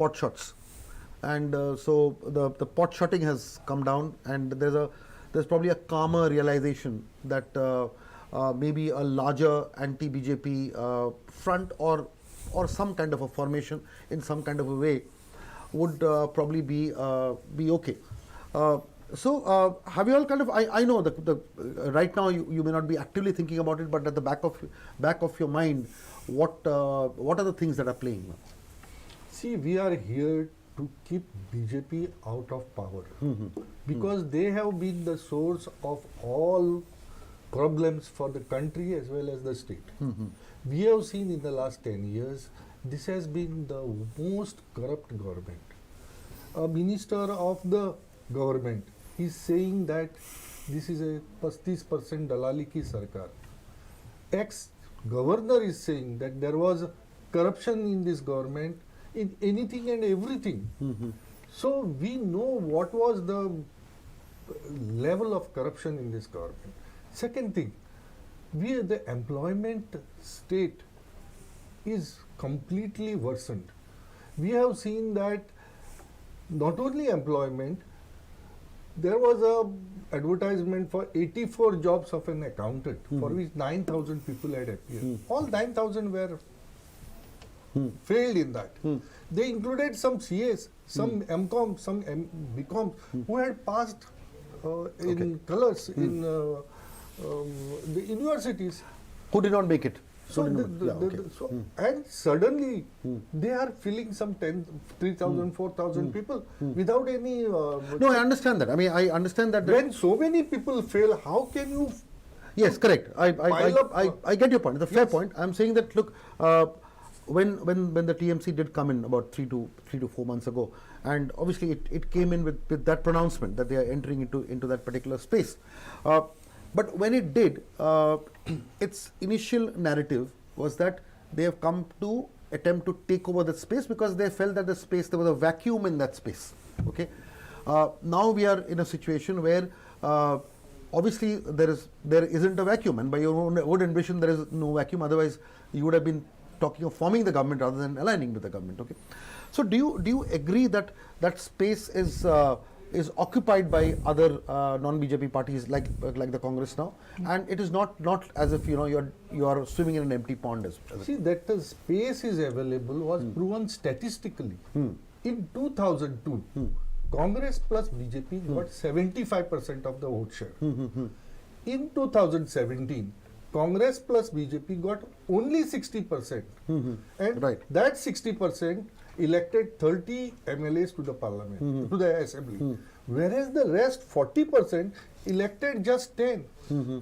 pot shots, and so the pot shotting has come down, and there's probably a calmer realization that maybe a larger anti-BJP front or some kind of a formation in some kind of a way would probably be okay. So have you all kind of, I know that right now you may not be actively thinking about it, but at the back of your mind, what are the things that are playing? See, we are here to keep BJP out of power because they have been the source of all problems for the country as well as the state. We have seen in the last 10 years, this has been the most corrupt government. A minister of the government is saying that this is a 35% dalali ki sarkar. Ex-governor is saying that there was corruption in this government in anything and everything. So we know what was the level of corruption in this government. Second thing, the employment state is completely worsened. We have seen that not only employment, there was a advertisement for 84 jobs of an accountant for which 9,000 people had appeared. All 9,000 were failed in that. They included some CAs, some MCOM, some BCOM who had passed in colors in the universities. Who did not make it? So, and suddenly they are filling some 3,000, 4,000 people without any. No, I understand that. I mean, I understand that. When so many people fail, how can you? Yes, correct. I get your point. It's a fair point. I'm saying that, look, when the TMC did come in about 3 to 4 months ago, and obviously it came in with that pronouncement that they are entering into that particular space. But when it did, its initial narrative was that they have come to attempt to take over that space because they felt that there was a vacuum in that space. Okay. Now we are in a situation where obviously there isn't a vacuum, and by your own ambition there is no vacuum. Otherwise, you would have been talking of forming the government rather than aligning with the government. Okay. So do you agree that that space is occupied by other non-BJP parties like the Congress now, and it is not as if you are swimming in an empty pond? See, that the space is available was proven statistically. In 2002, Congress plus BJP got 75% of the vote share. In 2017, Congress plus BJP got only 60%, and that 60% elected 30 MLAs to the parliament, to the assembly, whereas the rest 40% elected just 10.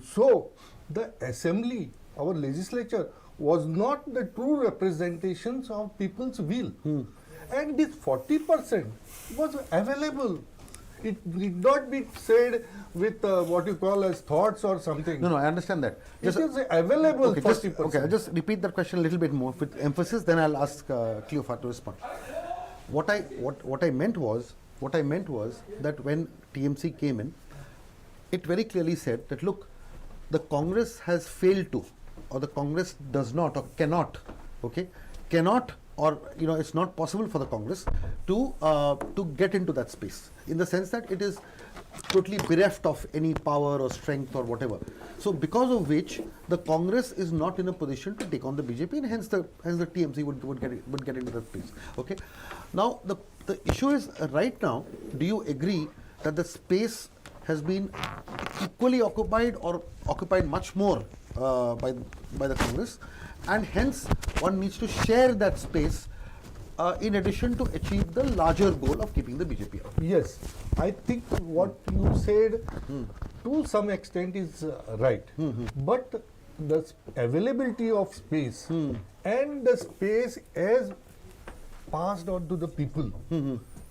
So the assembly, our legislature, was not the true representations of people's will, and this 40% was available. It did not be said with what you call as thoughts or something. No, I understand that. It is available. Okay, 40%. I'll just repeat that question a little bit more with emphasis. Then I'll ask Cleophas to respond. What I meant was that when TMC came in, it very clearly said that, look, the Congress has failed to, or the Congress does not or cannot, or it's not possible for the Congress to get into that space, in the sense that it is totally bereft of any power or strength or whatever. So because of which the Congress is not in a position to take on the BJP, and hence the TMC would get into that space. Okay. Now the issue is right now, do you agree that the space has been equally occupied or occupied much more by the Congress, and hence one needs to share that space in addition to achieve the larger goal of keeping the BJP out? Yes, I think what you said to some extent is right, but the availability of space and the space as passed on to the people,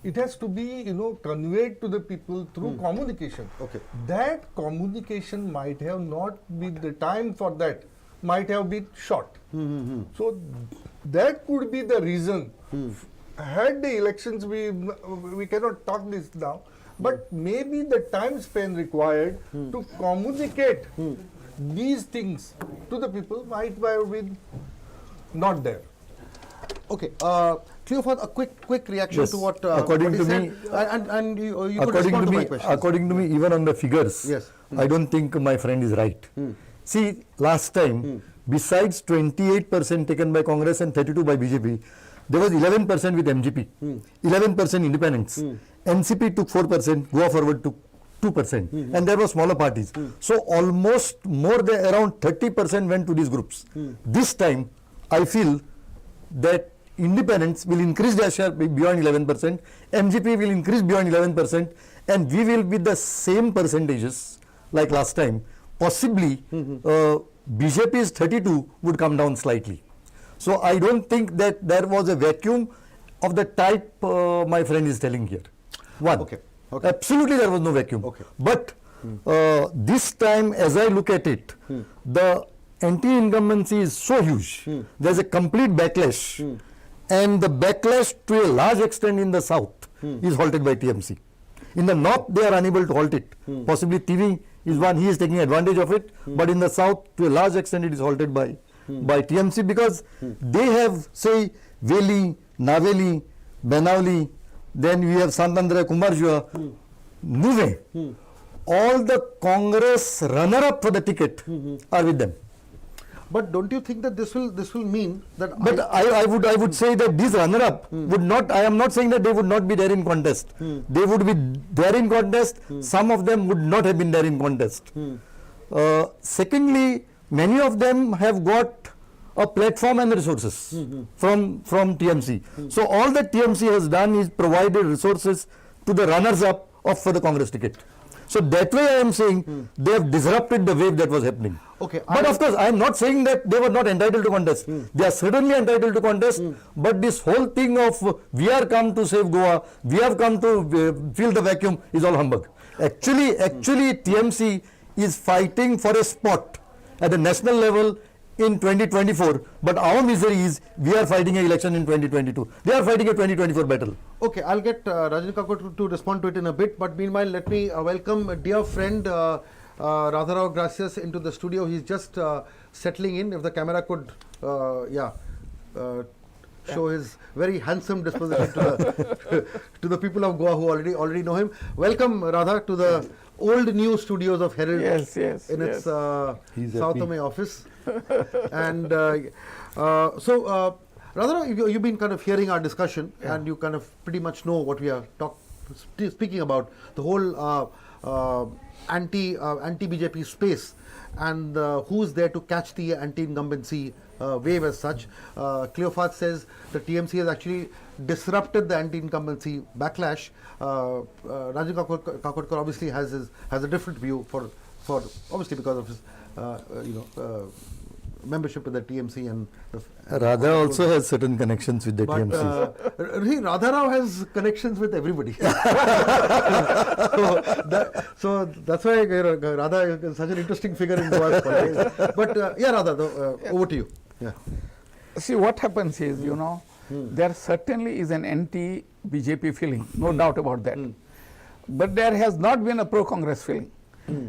it has to be conveyed to the people through communication. Okay. That communication might have not been, the time for that might have been short. So that could be the reason. Had the elections, we cannot talk this now, but maybe the time span required to communicate these things to the people might have been not there. Okay, Cleophas, a quick reaction Yes. to what According what he to said, me- and you could respond to my question. according to me, even on the figures, Yes. I don't think my friend is right. See, last time, besides 28% taken by Congress and 32 by BJP, there was 11% with MGP, 11% independents. NCP took 4%, Goa Forward took 2%, and there were smaller parties. So almost more than around 30% went to these groups. This time, I feel that independents will increase their share beyond 11%, MGP will increase beyond 11%, and we will with the same percentages like last time. Possibly, BJP's 32 would come down slightly. So I don't think that there was a vacuum of the type my friend is telling here. One. Okay. Absolutely there was no vacuum. Okay. But this time, as I look at it, the anti-incumbency is so huge. There's a complete backlash. And the backlash to a large extent in the south is halted by TMC. In the north, they are unable to halt it. Possibly TV is one, he is taking advantage of it. But in the south, to a large extent, it is halted by TMC because they have, say, Veli, Naveli, Benauli, then we have Santandra Kumarjua, Nuve. All the Congress runner-up for the ticket are with them. But don't you think that this will mean that? But I would say that this runner-up would not. I am not saying that they would not be there in contest. They would be there in contest. Some of them would not have been there in contest. Secondly, many of them have got a platform and resources from TMC. So all that TMC has done is provided resources to the runners-up for the Congress ticket. So that way I am saying they have disrupted the wave that was happening. Okay, but of course I am not saying that they were not entitled to contest. They are certainly entitled to contest. But this whole thing of we are come to save Goa, we have come to fill the vacuum is all humbug. Actually TMC is fighting for a spot at the national level in 2024, but our misery is we are fighting an election in 2022. They are fighting a 2024 battle. Okay, I'll get Rajiv Kakot to respond to it in a bit, but meanwhile, let me welcome a dear friend Radharao Gracias into the studio. He's just settling in. If the camera could, show his very handsome disposition to the people of Goa who already know him. Welcome, Radha, to the old new studios of Herald in its South Tome office. And so, Radha, you've been kind of hearing our discussion, and you kind of pretty much know what we are speaking about, the whole anti-BJP space, and who's there to catch the anti-incumbency wave as such. Cleophas says the TMC has actually disrupted the anti-incumbency backlash. Rajiv Kakotkar obviously has a different view for obviously because of his membership with the TMC and Radha also has certain connections with the TMC. Radha Rao has connections with everybody. so that's why Radha is such an interesting figure in Goa's politics. But Radha, over to you. Yeah. See, what happens is, there certainly is an anti-BJP feeling, no doubt about that. But there has not been a pro-Congress feeling.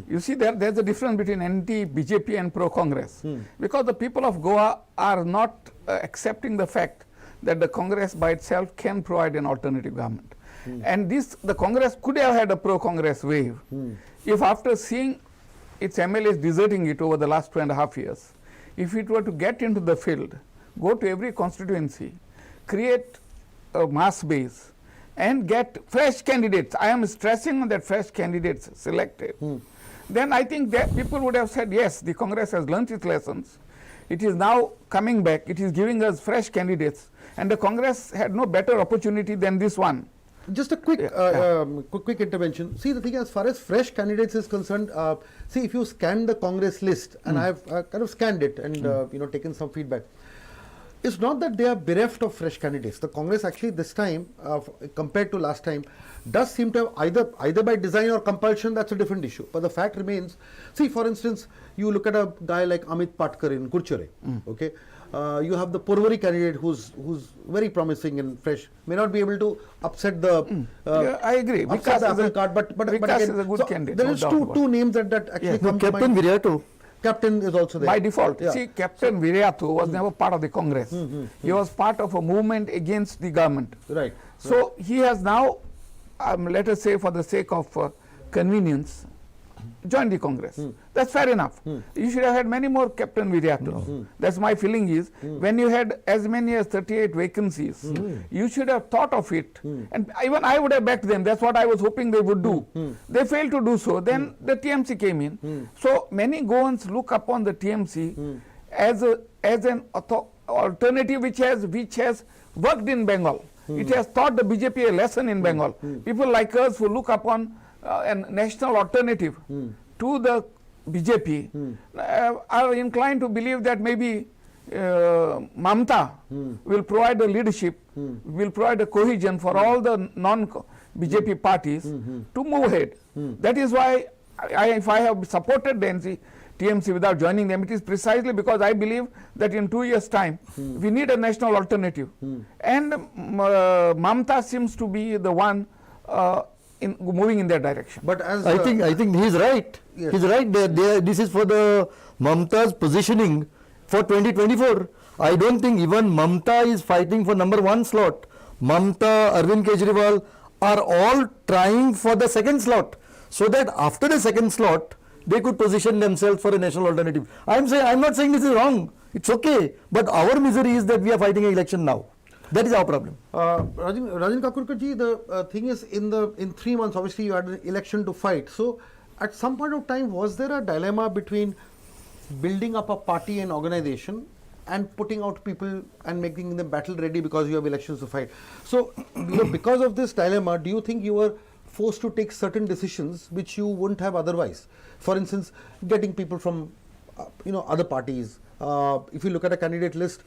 You see, there's a difference between anti-BJP and pro-Congress. Because the people of Goa are not accepting the fact that the Congress by itself can provide an alternative government. And the Congress could have had a pro-Congress wave if after seeing its MLAs deserting it over the last 2.5 years, if it were to get into the field, go to every constituency, create a mass base, and get fresh candidates. I am stressing on that fresh candidates selected. Then I think that people would have said, yes, the Congress has learnt its lessons. It is now coming back. It is giving us fresh candidates. And the Congress had no better opportunity than this one. Just a quick intervention. See, the thing as far as fresh candidates is concerned, see, if you scan the Congress list, and I have kind of scanned it and taken some feedback, it's not that they are bereft of fresh candidates. The Congress actually this time, compared to last time, does seem to have either by design or compulsion, that's a different issue. But the fact remains, see, for instance, you look at a guy like Amit Patkar in Gurchere, okay? You have the Porvorim candidate who's very promising and fresh, may not be able to upset the I agree. Vikas is a card, but Vikas again, is a good candidate. There is two names that actually come to Captain mind. Viriato. Captain is also there. By default. Yeah. See, Captain Viriatu was never part of the Congress. He was part of a movement against the government. Right. So he has now, let us say for the sake of convenience, joined the Congress. That's fair enough. You should have had many more Captain Viriatu. That's my feeling is, when you had as many as 38 vacancies, you should have thought of it. And even I would have backed them. That's what I was hoping they would do. They failed to do so. Then the TMC came in. So many Goans look upon the TMC as an alternative which has worked in Bengal. It has taught the BJP a lesson in Bengal. People like us who look upon a national alternative to the BJP are inclined to believe that maybe Mamta will provide a leadership, will provide a cohesion for all the non-BJP parties to move ahead. That is why if I have supported the TMC without joining them, it is precisely because I believe that in 2 years' time, we need a national alternative. And Mamta seems to be the one moving in that direction. But as I think he's right. Yes. He's right. This is for the Mamta's positioning for 2024. I don't think even Mamta is fighting for number 1 slot. Mamta, Arvind Kejriwal are all trying for the 2nd slot, so that after the 2nd slot they could position themselves for a national alternative. I'm not saying this is wrong. It's okay. But our misery is that we are fighting an election now. That is our problem. Rajan Kakurkarji, the thing is, in 3 months, obviously you had an election to fight. So, at some point of time, was there a dilemma between building up a party and organization and putting out people and making them battle ready because you have elections to fight? So, because of this dilemma, do you think you were forced to take certain decisions which you wouldn't have otherwise? For instance, getting people from other parties. If you look at a candidate list,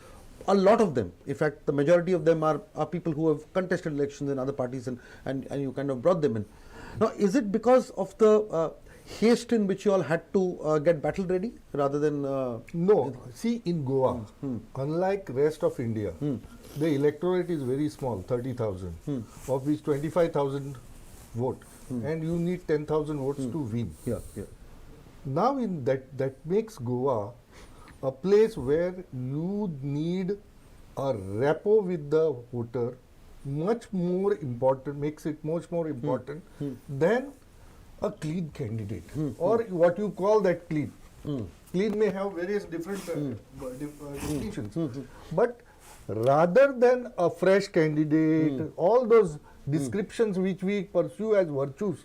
a lot of them, in fact, the majority of them are people who have contested elections in other parties, and you kind of brought them in. Now, is it because of the haste in which you all had to get battle ready rather than... No. See, in Goa, unlike rest of India, the electorate is very small, 30,000, of which 25,000 vote, and you need 10,000 votes to win. Yeah. Now, that makes Goa a place where you need a rapport with the voter much more important, makes it much more important than a clean candidate or what you call that clean. Clean may have various different definitions, but rather than a fresh candidate, all those descriptions which we pursue as virtues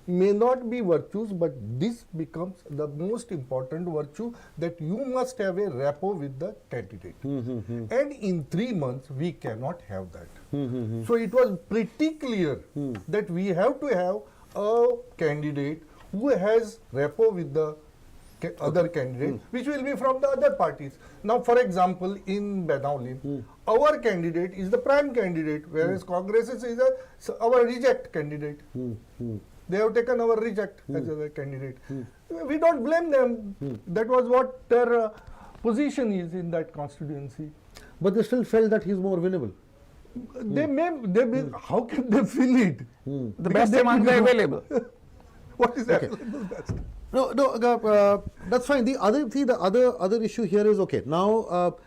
may not be virtues, but this becomes the most important virtue, that you must have a rapport with the candidate. And in 3 months, we cannot have that. So it was pretty clear that we have to have a candidate who has rapport with the other candidate, which will be from the other parties. Now, for example, in Badauli, our candidate is the prime candidate, whereas Congress is our reject candidate. They have taken our reject as a candidate. We don't blame them. That was what their position is in that constituency. But they still felt that he's more winnable. How can they feel it? The best among the available. What is available best? No, that's fine. The other issue here is, okay, now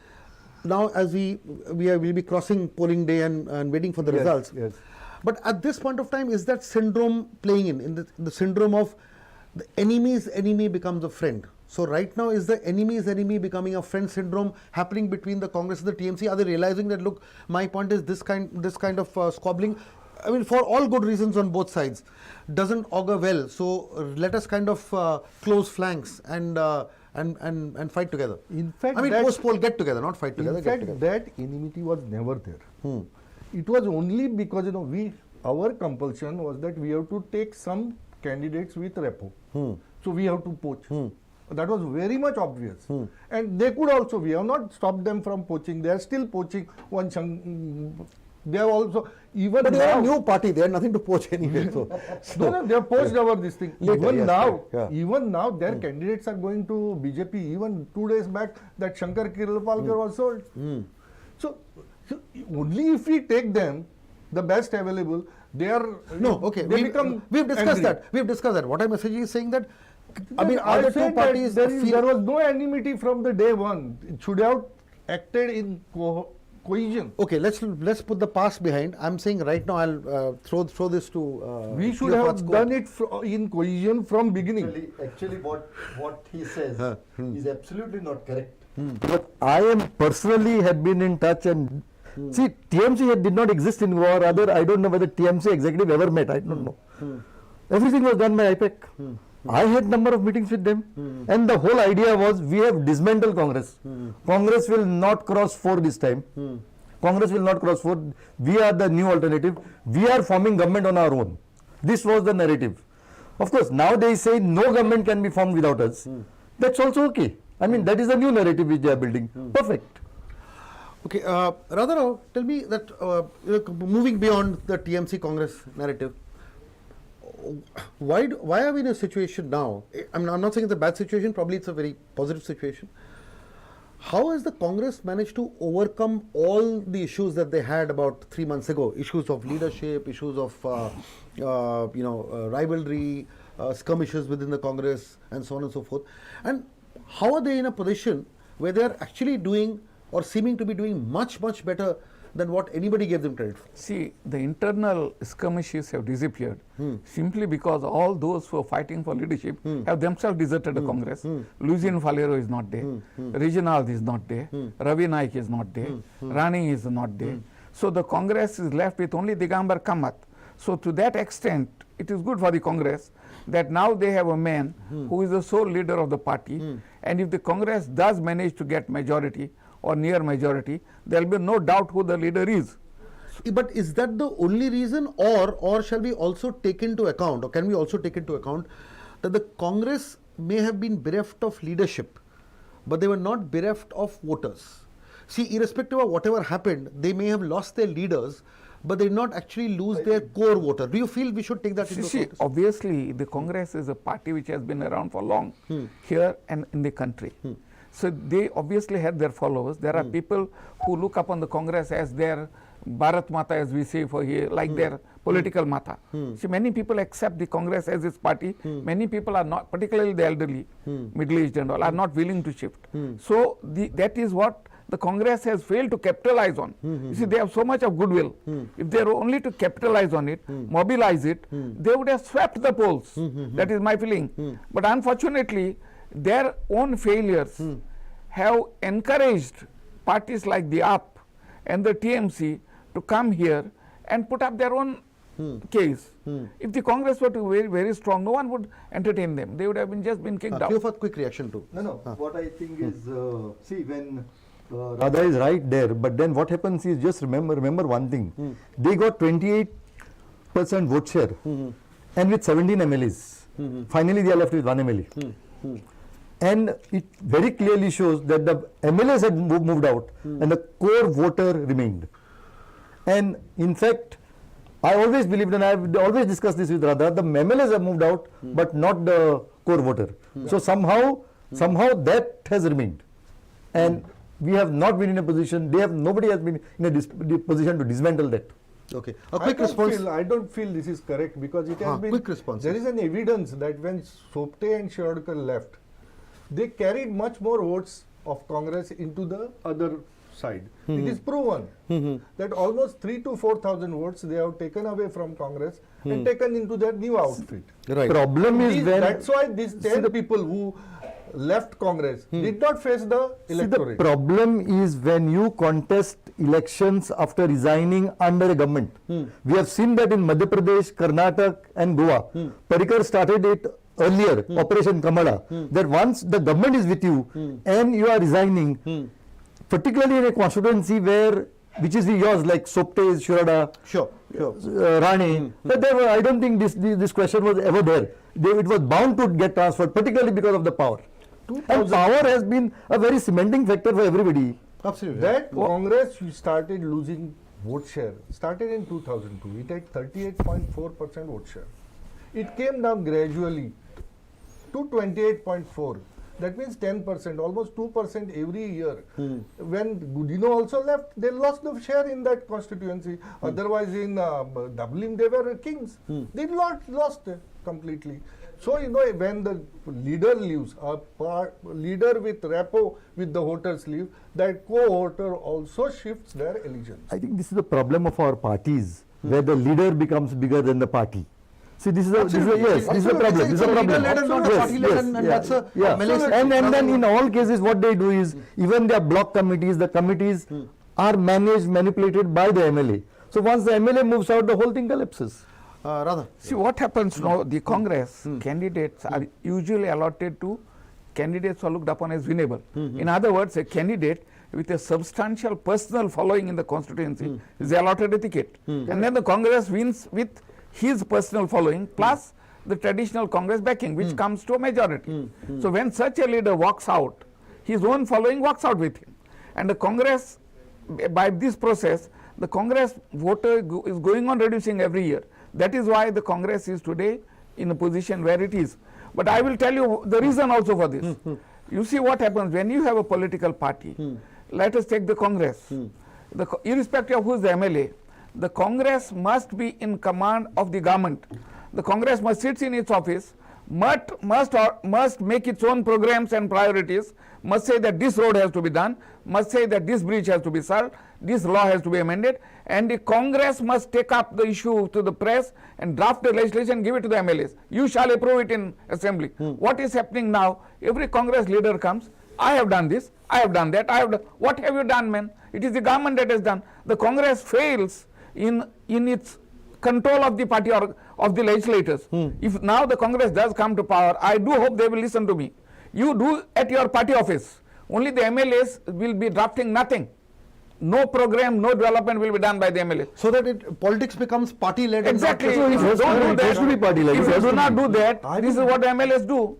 as we'll be crossing polling day and waiting for the results. Yes. But at this point of time, is that syndrome playing in the syndrome of the enemy's enemy becomes a friend? So right now, is the enemy's enemy becoming a friend syndrome happening between the Congress and the TMC? Are they realizing that, look, my point is this kind of squabbling, I mean, for all good reasons on both sides, doesn't augur well. So let us kind of close flanks and fight together. In fact, I mean, post-poll get together, not fight together. In fact, that enmity was never there. It was only because our compulsion was that we have to take some candidates with rapport. So we have to poach. That was very much obvious. And they could also, we have not stopped them from poaching. They are still poaching. They have also, even But now, they are a new party, they had nothing to poach anyway. no, they have poached our this thing. Later, Even now, their candidates are going to BJP. Even 2 days back, that Shankar Kiralpalkar was sold. So only if we take them, the best available, they are No, okay. They become we've discussed angry. that. We've discussed that. What I'm essentially saying that I mean, are the two said that parties there was no enmity from the day one. It should have acted in cohesion. Okay, let's put the past behind. I'm saying right now I'll throw this to. We should Cleofat's have court. done it in cohesion from beginning. Actually, what he says is absolutely not correct. But I am personally have been in touch and see TMC did not exist in Goa. Rather, I don't know whether TMC executive ever met. I don't know. Everything was done by IPEC. I had number of meetings with them, and the whole idea was we have dismantled Congress. Congress will not cross 4 this time. Congress will not cross 4. We are the new alternative. We are forming government on our own. This was the narrative. Of course, now they say no government can be formed without us. That's also okay. I mean, that is a new narrative which they are building. Perfect. Okay, Radharao, tell me that moving beyond the TMC Congress narrative, why are we in a situation now? I'm not saying it's a bad situation. Probably it's a very positive situation. How has the Congress managed to overcome all the issues that they had about 3 months ago? Issues of leadership, issues of rivalry, skirmishes within the Congress, and so on and so forth. And how are they in a position where they are actually doing or seeming to be doing much better than what anybody gave them credit for? See, the internal skirmishes have disappeared simply because all those who are fighting for leadership have themselves deserted the Congress. Lucian Falero is not there, Reginald is not there, Ravi Naik is not there, Rani is not there. So the Congress is left with only Digambar Kamath. So to that extent, it is good for the Congress that now they have a man who is the sole leader of the party, and if the Congress does manage to get majority or near majority, there will be no doubt who the leader is. But is that the only reason, or shall we also take into account, or can we also take into account that the Congress may have been bereft of leadership, but they were not bereft of voters? See, irrespective of whatever happened, they may have lost their leaders, but they did not actually lose their core voter. Do you feel we should take that into account? Obviously, the Congress is a party which has been around for long here and in the country. So they obviously had their followers. There are people who look upon the Congress as their Bharat Mata, as we say for here, like their political Mata. See, many people accept the Congress as its party. Many people are not, particularly the elderly, middle-aged and all, are not willing to shift. So that is what the Congress has failed to capitalize on. You see, they have so much of goodwill. If they were only to capitalize on it, mobilize it, they would have swept the polls. That is my feeling. But unfortunately, their own failures have encouraged parties like the AAP and the TMC to come here and put up their own case. If the Congress were to be very, very strong, no one would entertain them. They would have just been kicked out. Cleopat, quick reaction too. No. What I think is, see, when Radha is right there, but then what happens is, just remember one thing. They got 28% vote share and with 17 MLAs. Finally, they are left with 1 MLA. And it very clearly shows that the MLAs had moved out and the core voter remained. And in fact, I always believed, and I have always discussed this with Radha, the MLAs have moved out, but not the core voter. So somehow that has remained. And we have not been in a position, nobody has been in a position to dismantle that. Okay. A quick response. I don't feel this is correct because it has been. Quick response. There is an evidence that when Sopte and Shirodkar left, they carried much more votes of Congress into the other side. It is proven that almost 3,000 to 4,000 votes they have taken away from Congress and taken into their new outfit. Right. Problem is when That's why these 10 people who left Congress did not face the electorate. The problem is when you contest elections after resigning under a government. We have seen that in Madhya Pradesh, Karnataka and Goa. Parikar started it earlier, Operation Kamala, that once the government is with you and you are resigning, particularly in a constituency which is yours, like Sopte, Shurada, Rani, I don't think this question was ever there. It was bound to get transferred, particularly because of the power. And power has been a very cementing factor for everybody. Absolutely. That Congress started losing vote share, started in 2002. It had 38.4% vote share. It came down gradually to 28.4. That means 10%, almost 2% every year. When Gudino also left, they lost the share in that constituency. Otherwise, in Dublin, they were kings. They lost completely. So, when the leader leaves, leader with rapport with the voters leave, that co-voter also shifts their allegiance. I think this is the problem of our parties, where the leader becomes bigger than the party. See, this is a problem. This is a problem. Leader-led and not a party-led, and that's a MLS. And then in all cases, what they do is, even their block committees, the committees are managed, manipulated by the MLA. So once the MLA moves out, the whole thing collapses. Rather. See what happens now, the Congress candidates are usually allotted to candidates who are looked upon as winnable. In other words, a candidate with a substantial personal following in the constituency is allotted a ticket. And then the Congress wins with his personal following plus the traditional Congress backing, which comes to a majority. So when such a leader walks out, his own following walks out with him. And the Congress, by this process, the Congress voter is going on reducing every year. That is why the Congress is today in a position where it is. But I will tell you the reason also for this. You see what happens when you have a political party. Let us take the Congress. Irrespective of who is the MLA, the Congress must be in command of the government. The Congress must sit in its office, must make its own programs and priorities, must say that this road has to be done, must say that this bridge has to be solved, this law has to be amended, and the Congress must take up the issue to the press and draft the legislation and give it to the MLAs. You shall approve it in assembly. What is happening now? Every Congress leader comes, I have done this, I have done that, what have you done, man? It is the government that has done. The Congress fails in its control of the party or of the legislators. If now the Congress does come to power, I do hope they will listen to me. You do at your party office. Only the MLAs will be drafting nothing. No program, no development will be done by the MLA. So that politics becomes party-led. Exactly. And If you don't do that, if you do not do that, this is what the MLAs do.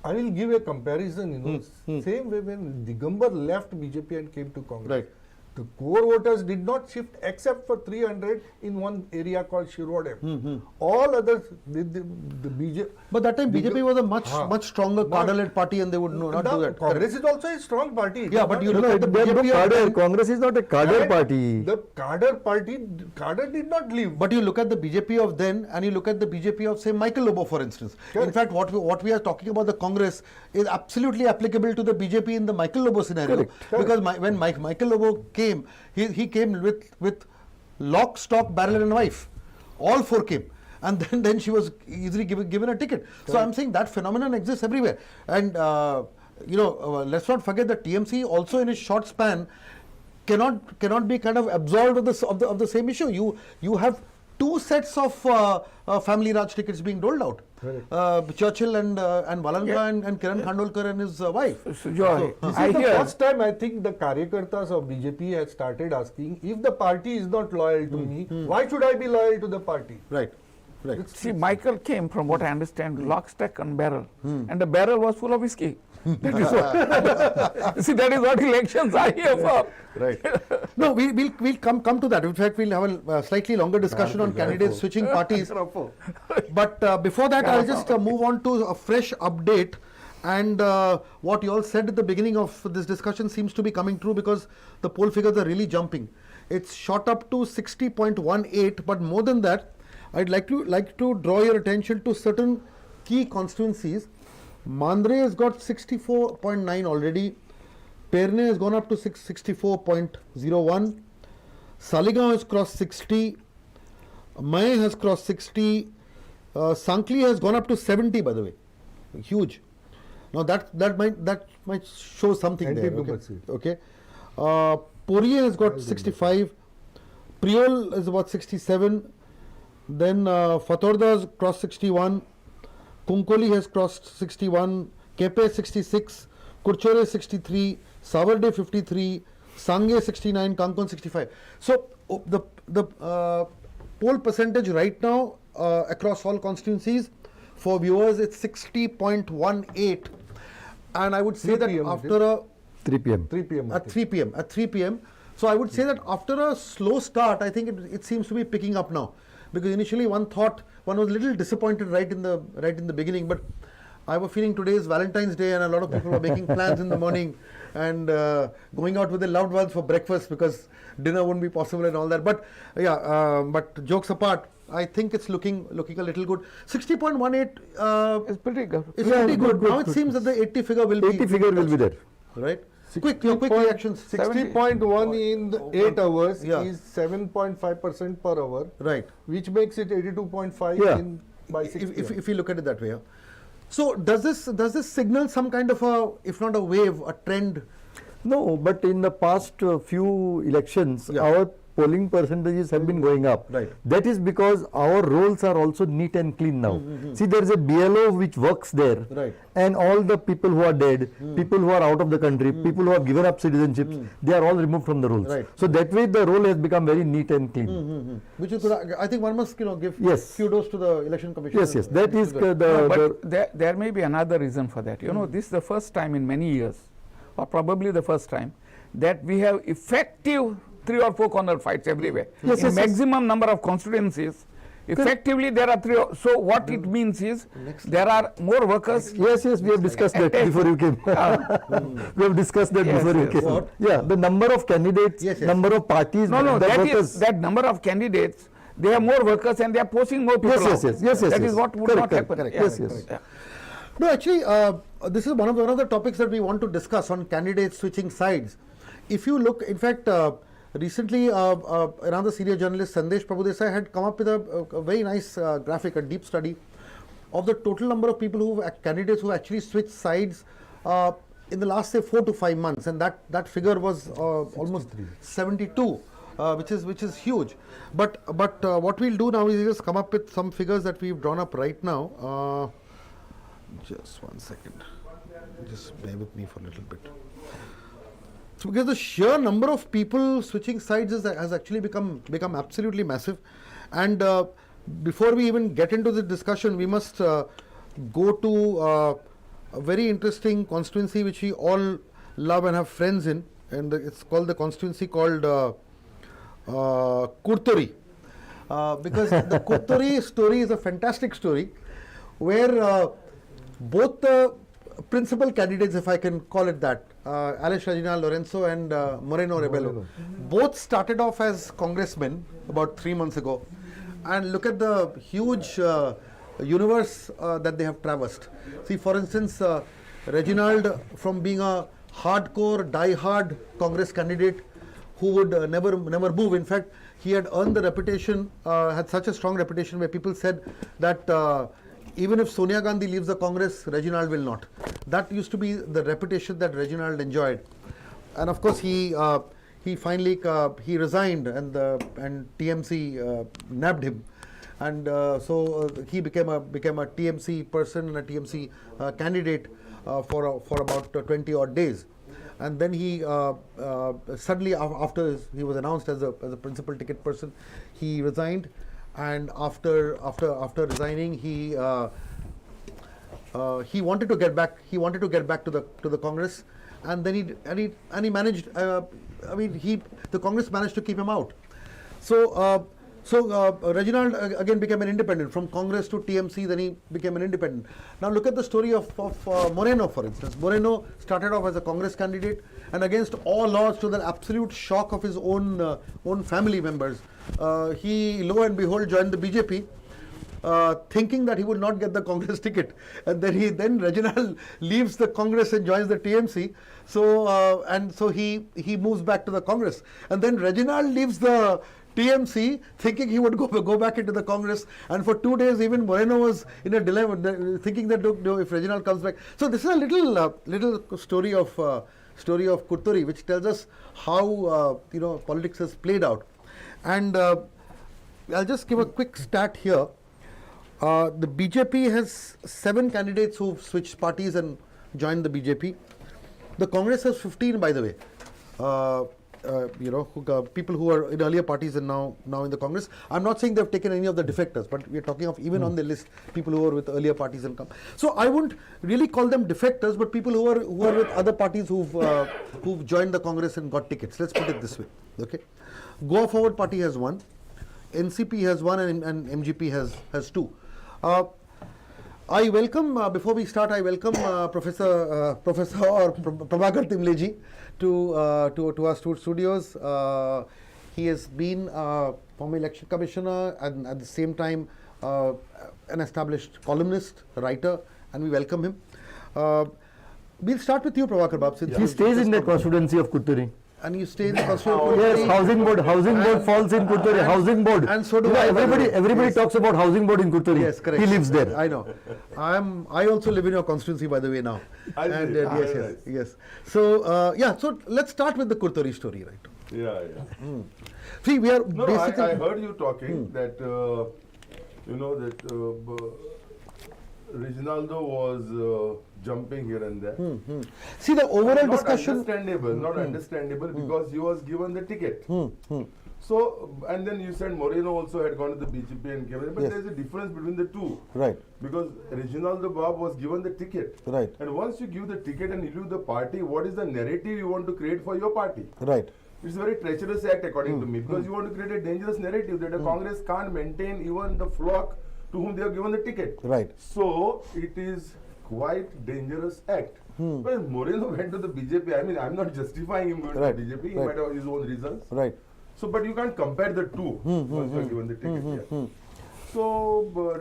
I will give a comparison, same way when Digambar left BJP and came to Congress. Right. The core voters did not shift except for 300 in one area called Shirwadem. All others, the BJP. But that time BJP was a much stronger cadre-led party, and they would not do that. Congress is also a strong party. Yeah, but you look at the BJP of then, Congress is not a cadre party. The cadre did not leave. but you look at the BJP of then, and you look at the BJP of say Michael Lobo, for instance. Correct. In fact, what we are talking about the Congress is absolutely applicable to the BJP in the Michael Lobo scenario. Correct. Because when Michael Lobo came, he came with lock, stock, barrel and wife. All four came. And then she was easily given a ticket. Correct. So I'm saying that phenomenon exists everywhere. And let's not forget that TMC also in a short span cannot be kind of absolved of the same issue. You have two sets of family Raj tickets being doled out. Churchill and Valanka and Kiran Khandolkar and his wife. So, Joy, This I is the hear. first time I think the Karyakartas of BJP had started asking, if the party is not loyal to me, why should I be loyal to the party? Right. See, Michael came, from what I understand, lock, stock and barrel. And the barrel was full of whiskey. That is what, see, that is what elections are here for. Right. No, we'll come to that. In fact, we'll have a slightly longer discussion on candidates switching parties. But before that, I'll just move on to a fresh update. And what you all said at the beginning of this discussion seems to be coming true, because the poll figures are really jumping. It's shot up to 60.18, but more than that, I'd like to draw your attention to certain key constituencies. Mandre has got 64.9 already. Perne has gone up to 64.01. Saligaon has crossed 60. Mahe has crossed 60. Sankli has gone up to 70, by the way. Huge. Now that might show something there. Okay. Poirier has got 65. Priol is about 67. Then Fatorda has crossed 61. Kunkoli has crossed 61. Kepe 66. Kurchore 63. Savarde 53. Sangye 69. Kankon 65. So the poll percentage right now across all constituencies for viewers, it's 60.18. And I would say that after 3 p.m. 3 p.m. At 3 p.m. So I would say that after a slow start, I think it seems to be picking up now. Because initially one was a little disappointed right in the beginning, but I have a feeling today is Valentine's Day and a lot of people are making plans in the morning and going out with their loved ones for breakfast because dinner won't be possible and all that. But yeah, but jokes apart, I think it's looking a little good. 60.18 It's pretty good. is Yeah, pretty good. good, Now it good. seems that the 80 figure will 80 figure will be there. right. Your quick reactions. 60.1 in the 8 hours Yeah. is 7.5% per hour, Right. which makes it 82.5 Yeah. in by 6 If you look at it that way. Yeah. So does this signal some kind of a, if not a wave, a trend? No, but in the past few elections, Yeah. our polling percentages have been going up. Right. That is because our rolls are also neat and clean now. See, there is a BLO which works there. Right. And all the people who are dead, people who are out of the country, people who have given up citizenships, they are all removed from the rolls. Right. So that way the roll has become very neat and clean. Which is good. I think one must give Yes. kudos to the election commission. Yes, yes. That is good. But there may be another reason for that. You know, this is the first time in many years, or probably the first time, that we have effective 3 or 4 corner fights everywhere. Yes, in yes, yes. maximum number of constituencies, effectively there are 3. So what it means is there are more workers. Yes, yes, we have discussed that before you came. We have discussed that Yes, before you yes. came. What? Yeah, the number of candidates, Yes, yes. number of parties, No, the that workers. is that number of candidates. They have more workers and they are posting more people. Yes, yes, out. yes, yes, yes. That yes. is what would Correct, not correct, happen. correct. Yeah. Yes, yes. Yeah. No, actually, this is one of the topics that we want to discuss on candidates switching sides. If you look, in fact, recently, another senior journalist, Sandesh Prabhudesai, had come up with a very nice graphic, a deep study of the total number of people candidates who actually switched sides in the last, say, 4 to 5 months, and that figure was almost 72. Which is huge, but what we'll do now is just come up with some figures that we've drawn up right now. Just 1 second, just bear with me for a little bit. So because the sheer number of people switching sides has actually become absolutely massive, and before we even get into the discussion, we must go to a very interesting constituency which we all love and have friends in, and it's called the constituency called Kurtori, because the Kurtori story is a fantastic story where both the principal candidates, if I can call it that, Alex Regina Lorenzo and Moreno Rebelo, both started off as congressmen about 3 months ago, and look at the huge universe that they have traversed. See, for instance, Reginald, from being a hardcore, die-hard Congress candidate who would never move. In fact, he had earned the reputation, had such a strong reputation where people said that even if Sonia Gandhi leaves the Congress, Reginald will not. That used to be the reputation that Reginald enjoyed. And of course, he finally he resigned, and TMC nabbed him, and so he became a TMC person and a TMC candidate for about 20 odd days. And then he suddenly, after he was announced as a principal ticket person, he resigned. And after resigning, he wanted to get back. He wanted to get back to the Congress, and then he managed. The Congress managed to keep him out. So Reginald again became an independent from Congress to TMC. Then he became an independent. Now look at the story of Moreno, for instance. Moreno started off as a Congress candidate, and against all odds, to the absolute shock of his own family members, he lo and behold joined the BJP. Thinking that he would not get the Congress ticket, and then Reginald leaves the Congress and joins the TMC. So he moves back to the Congress, and then Reginald leaves the TMC thinking he would go back into the Congress, and for 2 days even Moreno was in a dilemma, thinking that if Reginald comes back. So this is a little story of Kurtori, which tells us how politics has played out. And I'll just give a quick stat here. The BJP has 7 candidates who've switched parties and joined the BJP. The Congress has 15, by the way. People who are in earlier parties and now in the Congress. I'm not saying they've taken any of the defectors, but we're talking of even on the list, people who are with earlier parties and come. So I wouldn't really call them defectors, but people who are with other parties who've joined the Congress and got tickets. Let's put it this way. Okay, Goa Forward Party has 1, NCP has 1, and MGP has 2. I welcome, before we start, I welcome Professor Prabhakar Timleji to our studios. He has been former election commissioner and at the same time an established columnist, writer, and we welcome him. We'll start with you, Prabhakar Bab. Since He stays in the constituency of Kutturi. And you stay in the constituency. Yes, housing board falls in Kutturi, housing board. And so do You know, I. everybody talks about housing board in Kutturi. Yes, correct. He lives there. I know. I also live in your constituency, by the way, now. I And see. yes. So so let's start with the Kurturi story, right? Yeah. See, we are No, basically. I heard you talking that Reginaldo was jumping here and there. See, the overall Not discussion. understandable because he was given the ticket. So, and then you said Moreno also had gone to the BJP and came in, but Yes. there's a difference between the two. Right, Because Reginaldo Bab was given the ticket. right, And once you give the ticket and you leave the party, what is the narrative you want to create for your party? right. It's a very treacherous act according to me, because you want to create a dangerous narrative that the Congress can't maintain even the flock to whom they have given the ticket. Right. So it is quite dangerous act. When Moreno went to the BJP, I mean, I'm not justifying him going Right. to the BJP, he Right. might have his own reasons. Right. So, but you can't compare the two once you are given the ticket here. So,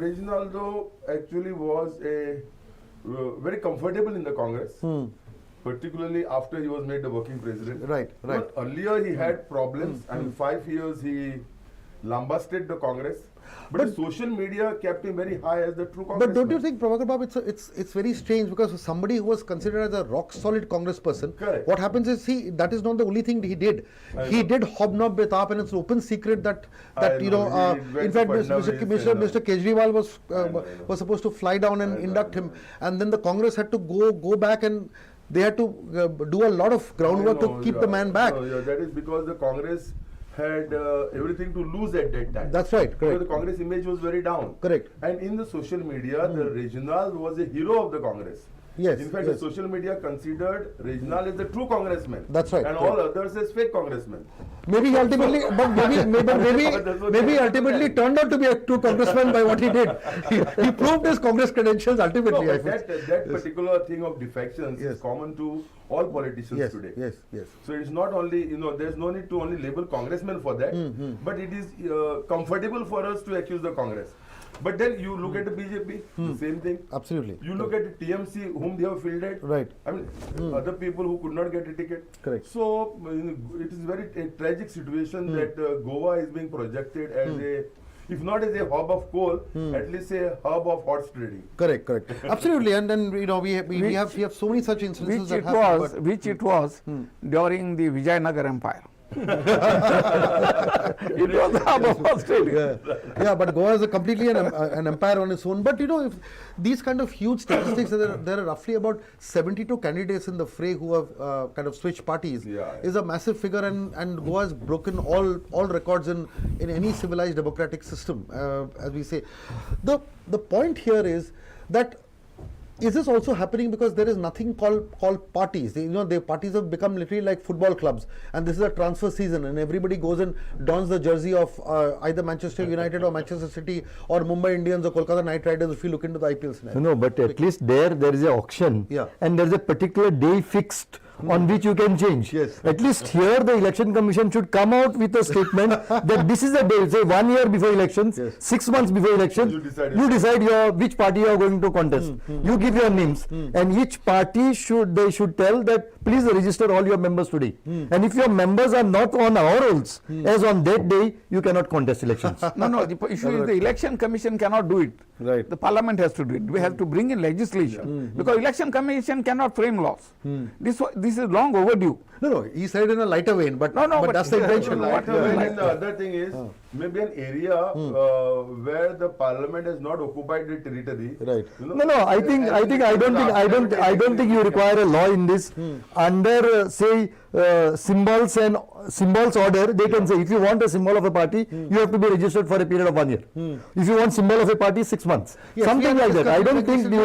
Reginaldo actually was very comfortable in the Congress. Particularly after he was made the working president. Right. But earlier he had problems, and 5 years he lambasted the Congress. But social media kept him very high as the true Congressman. But don't you think, Prabhakar Bab, it's very strange because somebody who was considered as a rock solid Congress person, Correct. what happens is that is not the only thing he did. I He know. did hobnob with AAP, and it's an open secret that I you know. know. He went In to fact, Fadnavis and, Mr. Kejriwal was I know. was supposed to fly down and I know, induct I him, know. and then the Congress had to go back and they had to do a lot of groundwork to keep the man back. No, that is because the Congress had everything to lose at that time. That's right, Because correct. the Congress image was very down. Correct. And in the social media, the Reginald was a hero of the Congress. Yes, In fact, yes. the social media considered Reginald as the true congressman. That's right, And correct. all others as fake congressmen. Maybe he ultimately, but maybe ultimately turned out to be a true congressman by what he did. He proved his Congress credentials No, ultimately. I but think. that particular thing of defections Yes. is common to all politicians Yes, today. yes. So it's not only, there's no need to only label congressmen for that, but it is comfortable for us to accuse the Congress. But then you look at the BJP, the same thing. Absolutely. You look at the TMC, whom they have fielded. Right. I mean, other people who could not get a ticket. Correct. So it is very a tragic situation that Goa is being projected as a, if not as a hub of coal, at least a hub of horse trading. Correct. Absolutely. And then we have so many such instances Which that it happen, was, but- which it was during the Vijayanagar Empire. It was the hub of Australia. Yeah, but Goa is completely an empire on its own. But if these kind of huge statistics, there are roughly about 72 candidates in the fray who have kind of switched parties, is a massive figure, and Goa has broken all records in any civilized democratic system, as we say. The point here is that. Is this also happening because there is nothing called parties? The parties have become literally like football clubs, and this is a transfer season, and everybody goes and dons the jersey of either Manchester United or Manchester City or Mumbai Indians or Kolkata Knight Riders. If you look into the IPL scenario, No, but at least there is an auction, Yeah. and there is a particular day fixed on which you can change. Yes. At least here the election commission should come out with a statement that this is the day, say 1 year before elections, Yes. 6 months before elections, You decide you decide which party you are going to contest. You give your names, and each party should tell that please register all your members today. And if your members are not on our rolls, as on that day, you cannot contest elections. No, the issue is the election commission cannot do it. Right. The parliament has to do it. We have to bring in legislation because election commission cannot frame laws. This is long overdue. No, he said in a lighter vein, but No, but but that's the intention. Light Yeah. vein, and the other thing is maybe an area where the parliament has not occupied the territory. Right. No, I don't think you require a law in this. Under say symbols order, they can say if you want a symbol of a party, you have to be registered for a period of 1 year. If you want symbol of a party, 6 months. Yes, Something like that. I don't think you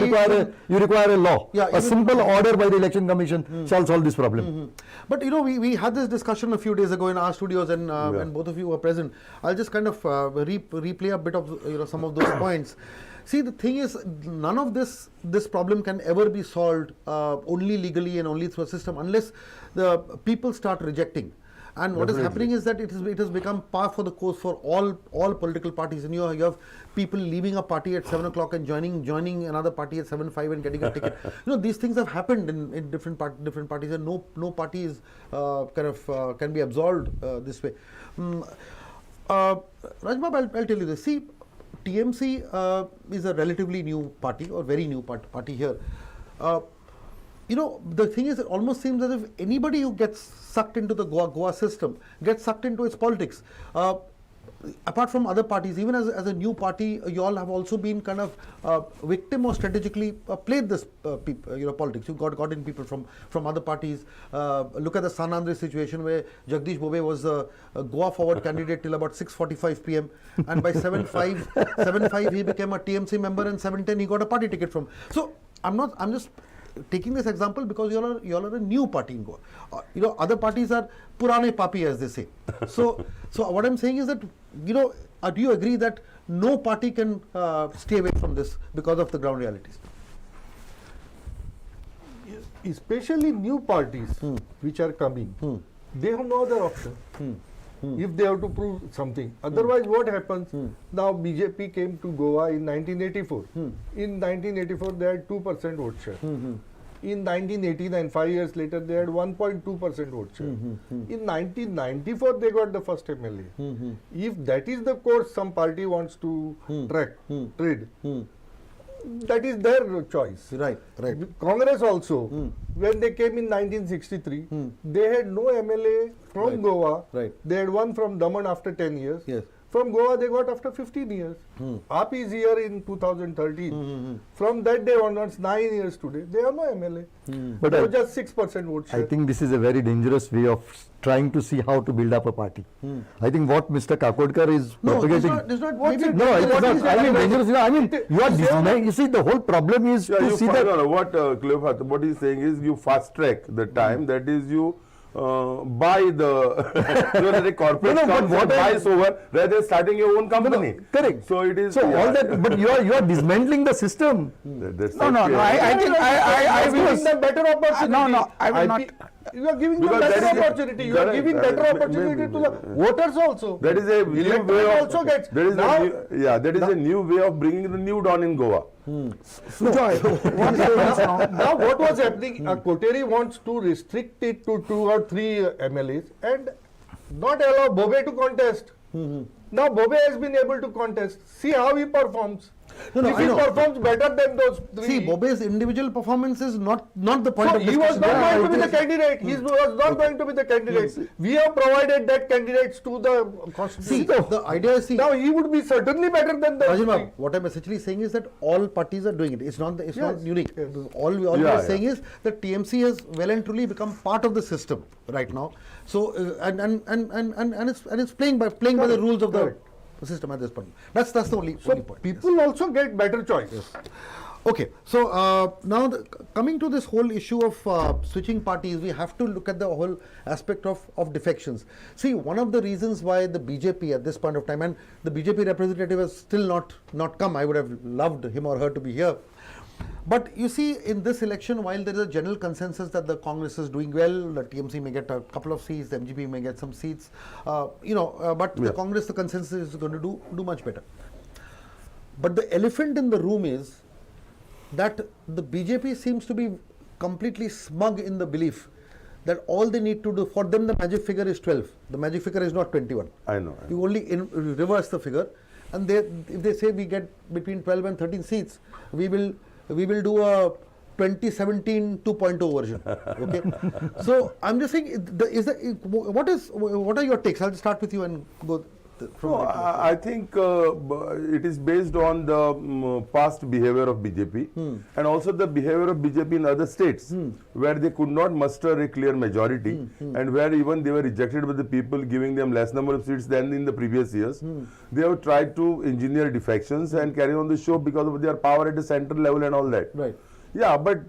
require a law. Yeah, A simple order by the Election Commission shall solve this problem. But you know, we had this discussion a few days ago in our studios, and both of you were present. I'll just kind of replay a bit of some of those points. See, the thing is, none of this problem can ever be solved only legally and only through a system unless the people start rejecting. And what is happening is that it has become par for the course for all political parties. And you have people leaving a party at 7 o'clock and joining another party at 7:05 and getting a ticket. You know, these things have happened in different parties, and no party is can be absolved this way. Rajbab, I'll tell you this. See, TMC is a relatively new party, or very new party here. You know, the thing is, it almost seems as if anybody who gets sucked into the Goa system gets sucked into its politics. Apart from other parties, even as a new party, you all have also been kind of victim or strategically played this politics. You got in people from other parties. Look at the San Andres situation, where Jagdish Bobe was a Goa forward candidate till about 6:45 p.m. and by 7:05 he became a TMC member, and 7:10 he got a party ticket from. So I'm just taking this example because you all are a new party in Goa. Other parties are purane papi, as they say. So what I'm saying is that, do you agree that no party can stay away from this because of the ground realities? Especially new parties which are coming, they have no other option. If they have to prove something. Otherwise, what happens? Now, BJP came to Goa in 1984. In 1984, they had 2% vote share. In 1989, 5 years later, they had 1.2% vote share. In 1994, they got the first MLA. If that is the course some party wants to trade, that is their choice. Right. Congress also, when they came in 1963, they had no MLA from Goa. Right. They had one from Daman after 10 years. Yes. From Goa, they got after 15 years. AAP is here in 2013. From that day onwards, 9 years today, they have no MLA. But They have just 6% vote share. I think this is a very dangerous way of trying to see how to build up a party. I think what Mr. Kakodkar is propagating. It's not. What's Maybe it? No, it's What not. is I mean, that? dangerous. I mean, you are denying. You see, the whole problem is to see that. What Cleopat, what he's saying is you fast track the time. That is, you buy the corporate comes and buys over rather than starting your own company. Correct. So it is. So all that, but you are dismantling the system. That's No. I think I will. giving them better opportunity. No, I will not. You are giving them Because that better is a- opportunity. You are correct, giving better correct. opportunity to the Maybe. voters also. That is a new Electorate way of. also gets. That is Now- that is a new way of bringing the new dawn in Goa. Joy, what happens now? Now what was happening, Koteri wants to restrict it to 2 or 3 MLAs and not allow Bobe to contest. Now Bobe has been able to contest. See how he performs. No, if I he know. performs better than those 3. See, Bobe's individual performance is not the point So of he discussion. was not Yeah, going to be it the is. candidate. He was not going to be the candidate. We have provided that candidates to the See, constitution. the idea is, Now he would be certainly better than the Rajima, what I'm essentially saying is that all parties are doing it. It's not Yes, unique. yes. All we Yeah, are saying is that TMC has well and truly become part of the system right now. So and it's playing by the rules of the system at this point. That's the only point. people also get better choice. Okay, so now coming to this whole issue of switching parties, we have to look at the whole aspect of defections. See, one of the reasons why the BJP at this point of time, and the BJP representative has still not come, I would have loved him or her to be here. But you see, in this election, while there is a general consensus that the Congress is doing well, the TMC may get a couple of seats, the MGP may get some seats, but the Congress, the consensus is going to do much better. But the elephant in the room is that the BJP seems to be completely smug in the belief that all they need to do, for them the magic figure is 12. The magic figure is not 21. I know. You only reverse the figure, and if they say we get between 12 and 13 seats, we will do a 2017 2.0 version. Okay, so I'm just saying, what are your takes? I'll start with you and go. from No, I think it is based on the past behavior of BJP and also the behavior of BJP in other states where they could not muster a clear majority and where even they were rejected by the people, giving them less number of seats than in the previous years. They have tried to engineer defections and carry on the show because of their power at the central level and all that. Right. Yeah, but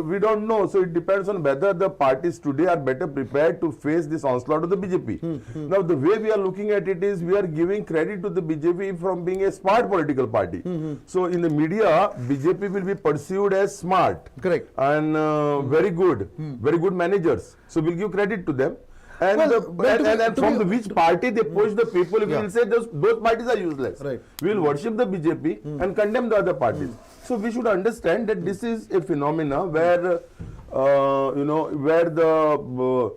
we don't know. So it depends on whether the parties today are better prepared to face this onslaught of the BJP. Now, the way we are looking at it is we are giving credit to the BJP from being a smart political party. So in the media, BJP will be perceived as smart. Correct. And very good managers. So we'll give credit to them. And, Well, from which party they push the people, we will say those parties are useless. Right. We will worship the BJP and condemn the other parties. So we should understand that this is a phenomena where, where the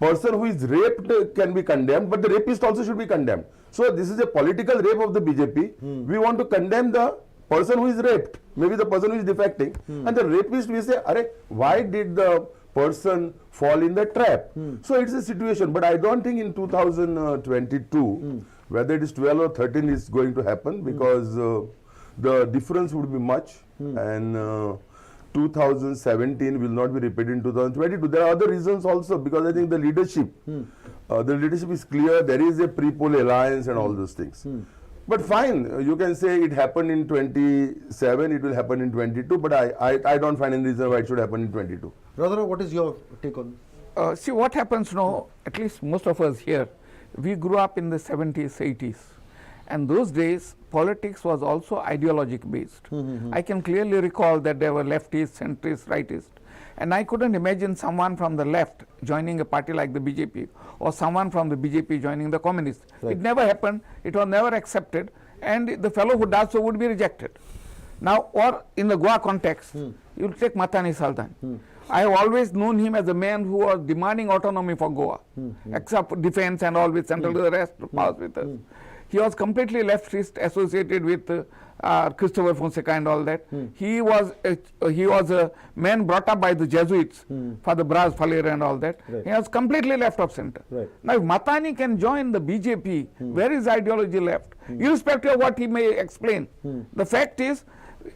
person who is raped can be condemned, but the rapist also should be condemned. So this is a political rape of the BJP. We want to condemn the person who is raped, maybe the person who is defecting, and the rapist we say, why did the person fall in the trap? So it's a situation, but I don't think in 2022, whether it is 12 or 13 is going to happen because the difference would be much and 2017 will not be repeated in 2022. There are other reasons also because I think the leadership is clear, there is a pre-poll alliance and all those things. But fine, you can say it happened in 27, it will happen in 22, but I don't find any reason why it should happen in 22. Radha, what is your take on See what happens now, at least most of us here, we grew up in the 70s, 80s. And those days, politics was also ideologic based. I can clearly recall that there were leftists, centrists, rightists. And I couldn't imagine someone from the left joining a party like the BJP or someone from the BJP joining the communists. Right. It never happened, it was never accepted, and the fellow who does so would be rejected. Now, or in the Goa context, you'll take Matani Saldan. I have always known him as a man who was demanding autonomy for Goa, except defense and all with central the rest powers with us. He was completely leftist, associated with Christopher Fonseca and all that. He was a man brought up by the Jesuits for the Bras Falera and all that. Right. He was completely left of center. Right. Now, if Matani can join the BJP, where is ideology left? Irrespective of what he may explain. The fact is,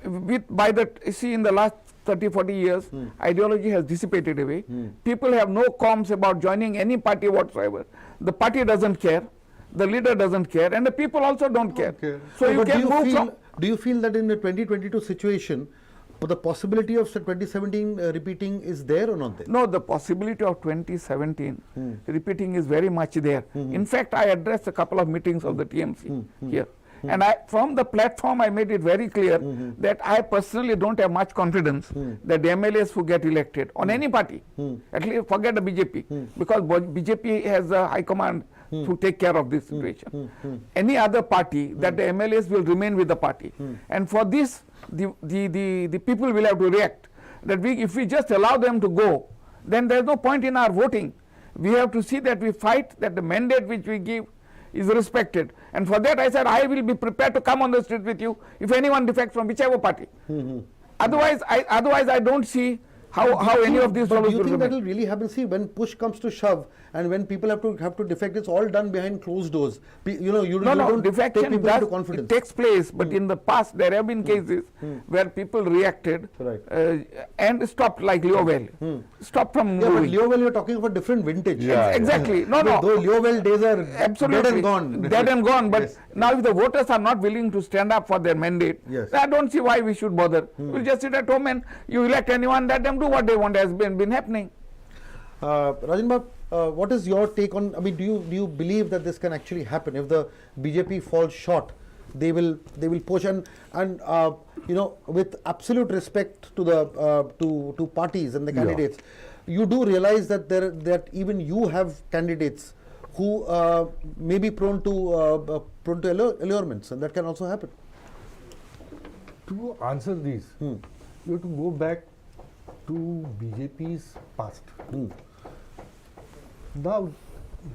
in the last 30-40 years, ideology has dissipated away. People have no qualms about joining any party whatsoever. The party doesn't care. The leader doesn't care, and the people also don't care. So you but can move from. do you feel that in the 2022 situation, the possibility of 2017 repeating is there or not there? No, the possibility of 2017 repeating is very much there. In fact, I addressed a couple of meetings of the TMC here. And from the platform, I made it very clear that I personally don't have much confidence that the MLAs who get elected on any party, at least forget the BJP, because BJP has a high command to take care of this situation. Any other party, that the MLAs will remain with the party. And for this, the people will have to react. That if we just allow them to go, then there is no point in our voting. We have to see that we fight, that the mandate which we give is respected. And for that I said I will be prepared to come on the street with you if anyone defects from whichever party. Otherwise I don't see how any of these But fellows do you will think that remain. will really happen? See, when push comes to shove and when people have to defect, it's all done behind closed doors. You don't take defection people into it confidence. takes place, but in the past there have been cases where people reacted Right. and stopped, like Leovell. Stopped from Yeah, but moving. Leovell, you're talking about different vintage. Yeah. Exactly. No. Those Leovell days are Absolutely. dead and gone. Dead and gone. But Yes. now if the voters are not willing to stand up for their mandate, Yes. I don't see why we should bother. We'll just sit at home and you elect anyone, let them do what they want, has been happening. Rajan, what is your take on, do you believe that this can actually happen? If the BJP falls short, they will push and with absolute respect to the to parties and the candidates, you do realize that even you have candidates who may be prone to allurements, and that can also happen. To answer this, you have to go back to BJP's past. Now,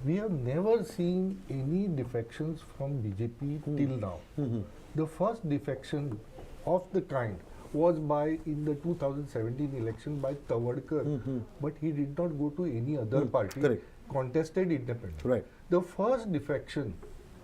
we have never seen any defections from BJP till now. The first defection of the kind was in the 2017 election by Tawardkar, but he did not go to any other party. Correct. contested independent. Right. The first defection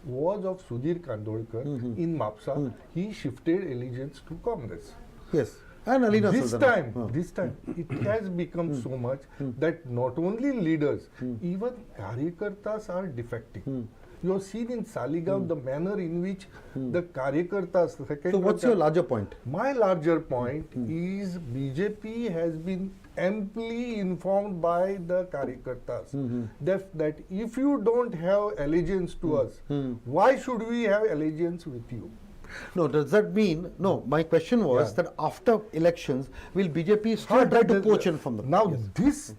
was of Sudhir Kandolkar in Mapsa. He shifted allegiance to Congress. Yes. And Alina This Sultana. time, it has become so much that not only leaders, even Karyakartas are defecting. You have seen in Saligaon the manner in which the Karyakartas. So what's your larger point? My larger point is BJP has been amply informed by the Karyakartas that if you don't have allegiance to us, why should we have allegiance with you? No, does that mean, no, my question was Yeah. that after elections, will BJP still try to poach in from them? Now this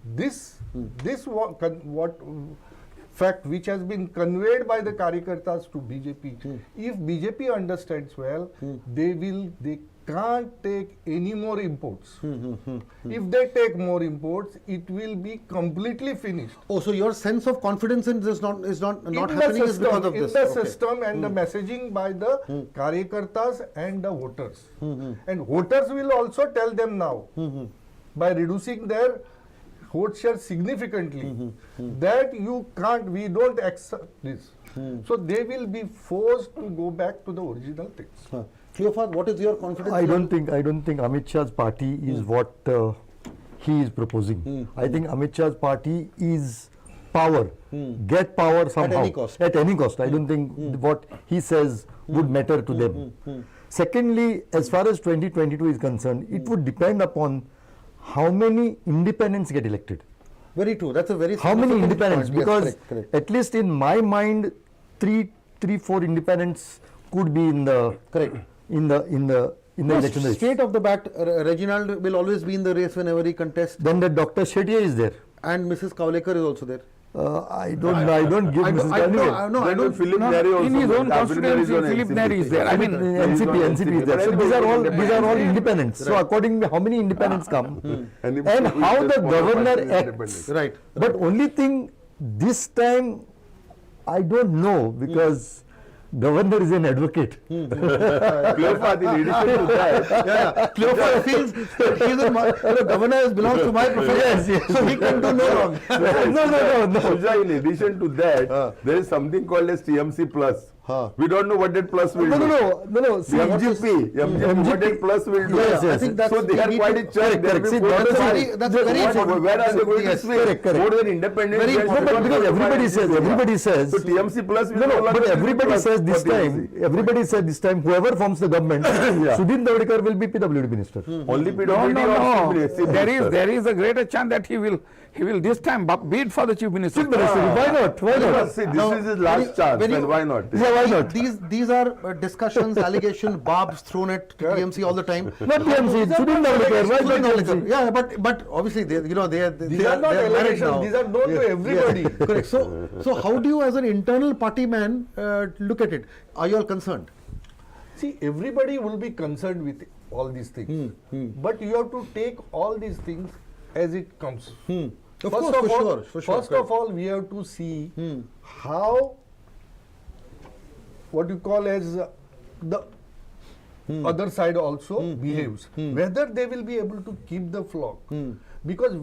what fact which has been conveyed by the Karyakartas to BJP, if BJP understands well, they can't take any more imports. If they take more imports, it will be completely finished. Oh, so your sense of confidence in this is not In happening is because of in this. the Okay. system and the messaging by the Karyakartas and the voters. And voters will also tell them now, by reducing their vote share significantly, that we don't accept this. So they will be forced to go back to the original things. Cleophas, what is your confidence? I don't think Amit Shah's party is what he is proposing. I think Amit Shah's party is power. Get power somehow. any cost. At any cost. I don't think what he says would matter to them. Secondly, as far as 2022 is concerned, it would depend upon how many independents get elected. Very true. That's a very How many significant independents? point. Yes, Because correct, correct. at least in my mind, three, 4 independents could be in the Correct. in the election race. Straight off the bat, Reginald will always be in the race whenever he contests, Then the Dr. Shetty is there. and Mrs. Kavlekar is also there. I don't give Mrs. I Kavlekar. don't. Philip Neri also. in his own there. constituency, Abhinay is on Philip NCP. Neri is there. I mean, NCP is there. So these are all independents. So according to how many independents come and how the governor acts. Right. But only thing this time I don't know because governor is an advocate. Cleophas, in addition to that, Cleophas feels the governor belongs to my profession, Yes. so he can do no wrong. No. Pooja, in addition to that, there is something called as TMC Plus. We don't know what that plus will do. No. See, MGP, what that plus will do. Yes, I think that's so they are quite a chunk. correct. See, that's very important. Where are they going to Yes, swing? correct. More than independent. Very guys, important, they because don't everybody says. So TMC plus will No, no longer but be everybody plus says this for time. TMC. Everybody said this time. Whoever forms the government, Sudhin Davadekar will be PWD minister. Only No, PWD or no. There is a greater chance that he will this time bid for the chief minister. Chief minister. Why not? Why not? See, this Now, is his last chance, very- and why not? Yeah, why not? These are discussions, allegations, barbs thrown at TMC all the time. Not TMC. Sudhin Davadekar. Why Sudhin not Davadekar. TMC? Yeah, but obviously they are These are not married allegations, now. these are known to everybody. Correct. So how do you, as an internal party man, look at it? Are you all concerned? See, everybody will be concerned with all these things. But you have to take all these things as it comes. Of course, for sure. First of all, we have to see how, what you call as the other side also behaves. Whether they will be able to keep the flock. Because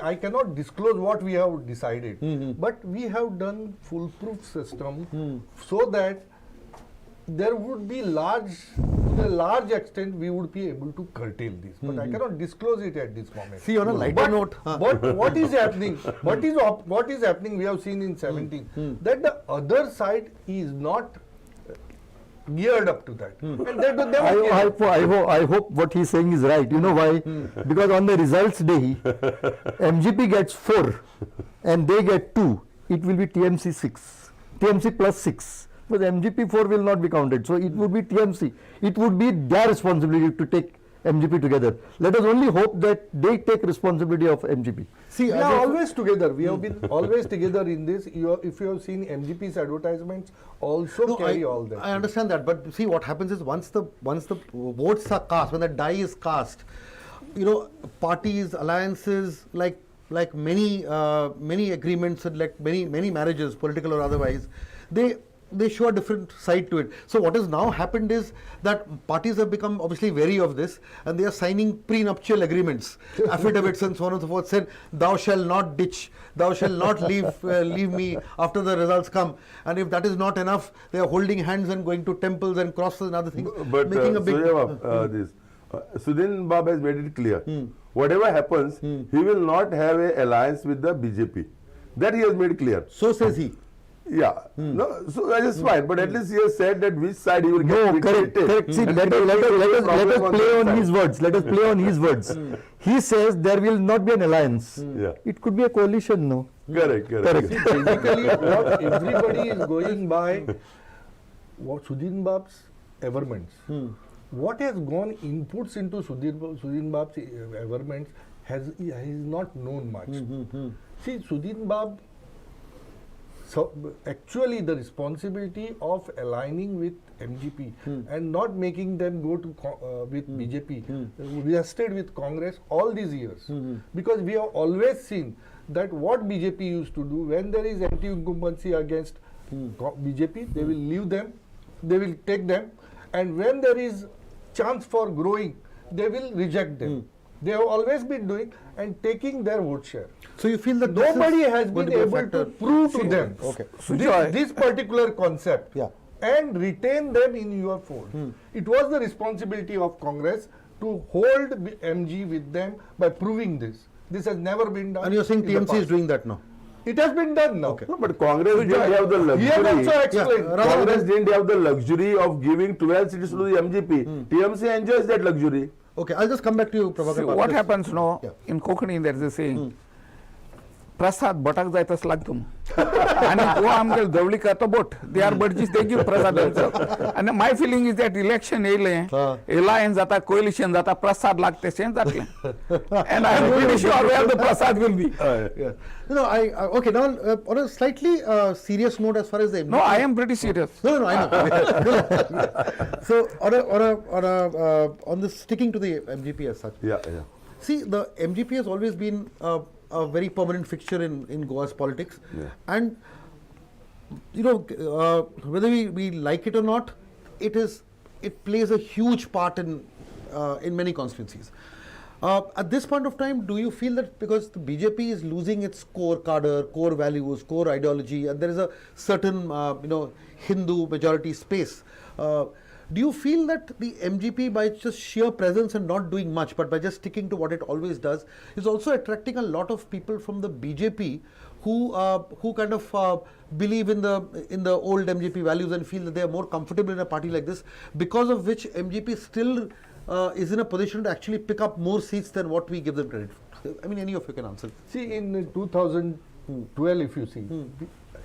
I cannot disclose what we have decided, but we have done foolproof system so that there would be to a large extent we would be able to curtail this, but I cannot disclose it at this moment. See, on a lighter But note, what is happening? What is happening? We have seen in 17 that the other side is not geared up to that, and that they were I hope what he's saying is right. You know why? Because on the results day, MGP gets 4 and they get 2. It will be TMC 6. TMC plus 6. But MGP 4 will not be counted. So it would be TMC. It would be their responsibility to take MGP together. Let us only hope that they take responsibility of MGP. see, we are always together. We have been always together in this. If you have seen MGP's advertisements, also carry all that. I understand that, but see, what happens is once the votes are cast, when the die is cast, parties, alliances, like many agreements, and like many marriages, political or otherwise, they they show a different side to it. So what has now happened is that parties have become obviously wary of this, and they are signing prenuptial agreements, affidavits and so on and so forth, said, thou shall not ditch, thou shall not leave me after the results come. And if that is not enough, they are holding hands and going to temples and crosses and other things, But making a big... Sudhin Bab has made it clear. Whatever happens, he will not have an alliance with the BJP. That he has made clear. So says he. Yeah. No, so that is fine. But at least he has said that which side he will get. No, which correct, he will take. correct. See, And let there will be us problem play that on side. his words. Let us play on his words. He says there will not be an alliance. Yeah. It could be a coalition, no? Correct. Correct. See, basically, what everybody is going by, what Sudhin Bab's averments. What has gone inputs into Sudhin Bab's averments he is not known much. See, Sudhin Bab, so actually the responsibility of aligning with MGP and not making them go to with BJP rested with Congress all these years, because we have always seen that what BJP used to do when there is anti-incumbency against BJP, they will leave them, they will take them, and when there is chance for growing, they will reject them. They have always been doing and taking their vote share. So you feel that Nobody has going been to be a able factor? to prove to them this particular concept and retain them in your fold. It was the responsibility of Congress to hold MG with them by proving this. This has never been done. And you're saying in the TMC is past. doing that now? It has been done now. No, but Congress didn't have the luxury. He has also explained. Congress didn't have the luxury of giving 12 seats to the MGP. TMC enjoys that luxury. Okay, I'll just come back to you, Prabhakar. See, what happens now, in Konkani there is a saying, प्रसाद भटक जायतच लागतो आणि तो आमगे जवळी करतो बोट they are बडजीस they give प्रसाद आणि my feeling is that election येयले एलायन्स जाता कोलिशन जाता प्रसाद लागते सेम जातले and I am pretty sure where the prasad will be. No, okay, now on a slightly serious note as far as the MGP. No, I am pretty serious. No, I know. So on this, sticking to the MGP as such. Yeah. See, the MGP has always been a very permanent fixture in Goa's politics, and you know, whether we like it or not, it plays a huge part in many constituencies. At this point of time, do you feel that because the BJP is losing its core cadre, core values, core ideology, and there is a certain Hindu majority space, do you feel that the MGP, by just sheer presence and not doing much, but by just sticking to what it always does, is also attracting a lot of people from the BJP who kind of believe in the old MGP values and feel that they are more comfortable in a party like this, because of which MGP still is in a position to actually pick up more seats than what we give them credit for? I mean, any of you can answer. See, in 2012, if you see,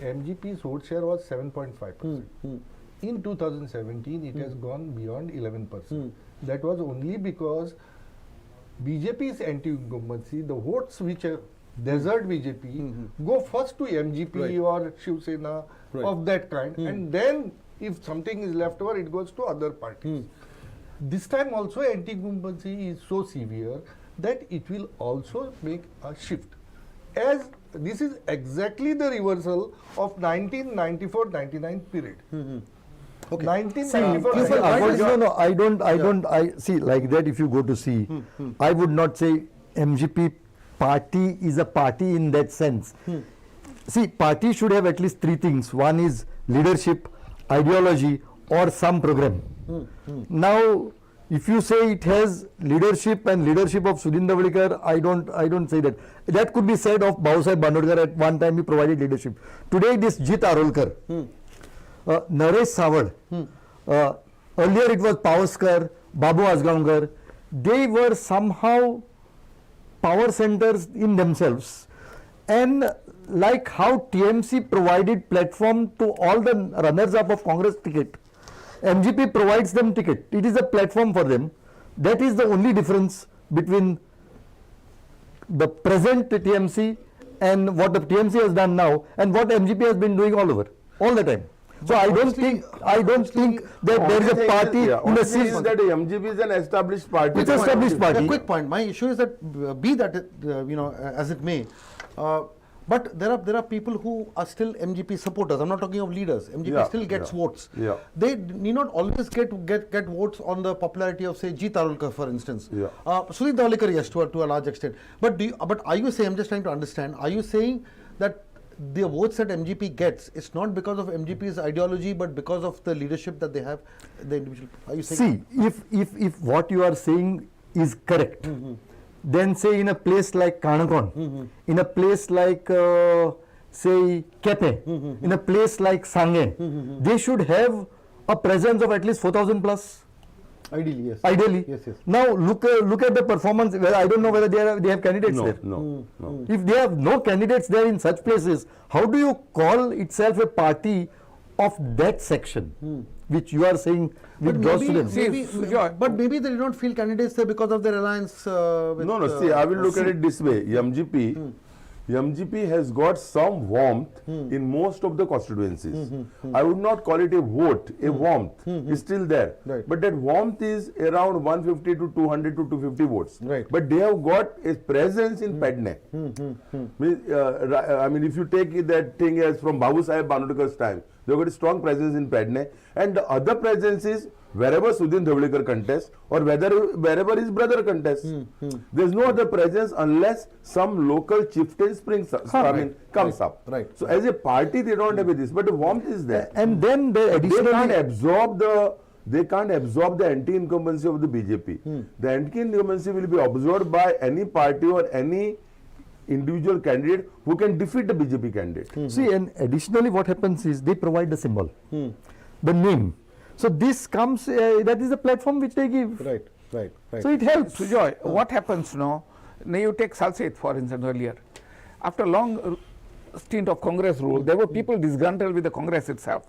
MGP's vote share was 7.5%. In 2017, it has gone beyond 11%. That was only because BJP's anti-incumbency, the votes which desert BJP, go first to MGP or Shiv Sena of that kind, and then if something is left over, it goes to other parties. This time also anti-incumbency is so severe that it will also make a shift. As this is exactly the reversal of 1994-99 period. Okay. 1994. I see like that. If you go to see, I would not say MGP party is a party in that sense. See, party should have at least three things. One is leadership, ideology, or some program. Now, if you say it has leadership and leadership of Sudhin Davlikar, I don't say that. That could be said of Bhavsaheb Bandodkar. At one time he provided leadership. Today it is Jit Arolkar, Naresh Savard. Earlier it was Pavaskar, Babu Asgaonkar. They were somehow power centers in themselves. And like how TMC provided platform to all the runners-up of Congress ticket, MGP provides them ticket. It is a platform for them. That is the only difference between the present TMC and what the TMC has done now and what MGP has been doing all the time. So I don't think that there is a party in the sense that MGP is an established party. It's an established party. A quick point. My issue is that be that as it may, But there are people who are still MGP supporters. I'm not talking of leaders. MGP still gets votes. Yeah. They need not always get votes on the popularity of, say, G. Tarulkar, for instance. Yeah. Sudhir Dawlikar, yes, to a large extent. But are you saying, I'm just trying to understand, are you saying that the votes that MGP gets, it's not because of MGP's ideology, but because of the leadership that they have, the individual? Are you saying? See, if what you are saying is correct, then say in a place like Kanakon, in a place like say Kepe, in a place like Sangen, they should have a presence of at least 4,000 plus. Ideally, yes. Ideally. Yes, yes. Now look at the performance. Well, I don't know whether they have candidates there. No. If they have no candidates there in such places, how do you call itself a party of that section, which you are saying withdraws to them? But maybe they did not feel candidates there because of their alliance with... No. See, I will look at it this way. MGP has got some warmth in most of the constituencies. I would not call it a vote. A warmth is still there. Right. But that warmth is around 150 to 200 to 250 votes. Right. But they have got a presence in Padne. I mean, if you take that thing as from Babu Sahib Bhanudkar's time, they have got a strong presence in Padne. And the other presence is wherever Sudhin Dhavlikar contests or wherever his brother contests. There's no other presence unless some local chieftain comes up. Right. So as a party, they don't have this, but the warmth is there. And then the They can't absorb the anti-incumbency of the BJP. The anti-incumbency will be absorbed by any party or any individual candidate who can defeat the BJP candidate. See, and additionally what happens is they provide the symbol, the name. So this comes, that is the platform which they give. Right. So it helps. Sujoy, what happens now? Now you take Salseth, for instance, earlier. After a long stint of Congress rule, there were people disgruntled with the Congress itself.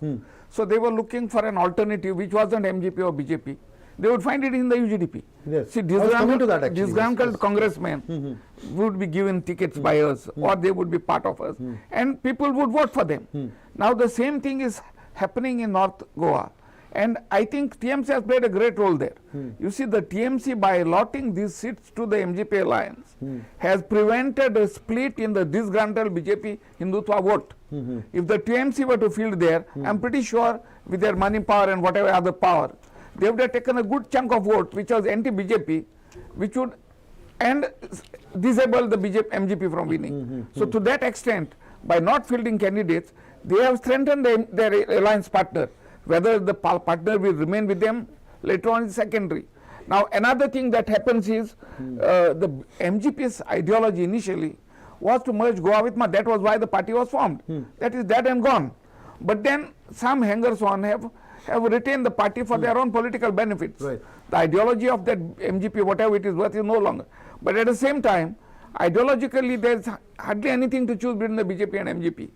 So they were looking for an alternative which wasn't MGP or BJP. They would find it in the UGDP. Yes. See, I was coming to that actually. disgruntled congressmen would be given tickets by us, or they would be part of us, and people would vote for them. Now the same thing is happening in North Goa. And I think TMC has played a great role there. You see, the TMC, by allotting these seats to the MGP alliance, has prevented a split in the disgruntled BJP Hindutva vote. If the TMC were to field there, I'm pretty sure with their money power and whatever other power, they would have taken a good chunk of vote which was anti-BJP, which would disable the MGP from winning. So to that extent, by not fielding candidates, they have strengthened their alliance partner. Whether the partner will remain with them later on is secondary. Now another thing that happens is the MGP's ideology initially was to merge Goa with That was why the party was formed. That is dead and gone. But then some hangers-on have retained the party for their own political benefits. Right. The ideology of that MGP, whatever it is worth, is no longer. But at the same time, ideologically there is hardly anything to choose between the BJP and MGP.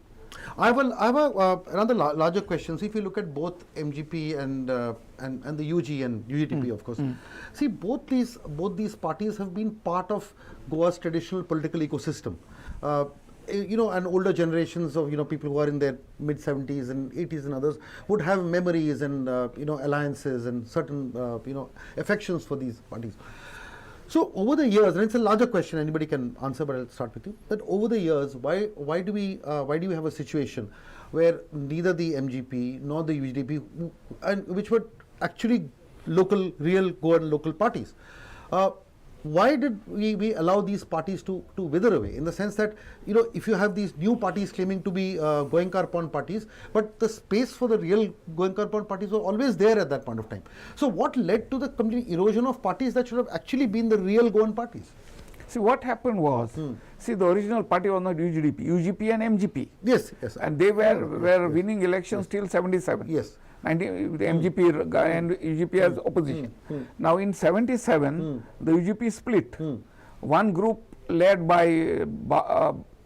I have another larger question. See, if you look at both MGP and the UG and UGTP, of course, see, both these parties have been part of Goa's traditional political ecosystem. And older generations of people who are in their mid 70s and 80s and others would have memories and alliances and certain affections for these parties. So over the years, and it's a larger question, anybody can answer, but I'll start with you. That over the years, why do we have a situation where neither the MGP nor the UGDP, and which were actually real Goan local parties, why did we allow these parties to wither away? In the sense that if you have these new parties claiming to be Goenka-Porn parties, but the space for the real Goenka-Porn parties was always there at that point of time. So what led to the complete erosion of parties that should have actually been the real Goan parties? See, what happened was, see, the original party was not UGDP, UGP and MGP. Yes. And they were winning elections till 77. Yes. And the MGP and UGP as opposition. Now in 77, the UGP split. One group led by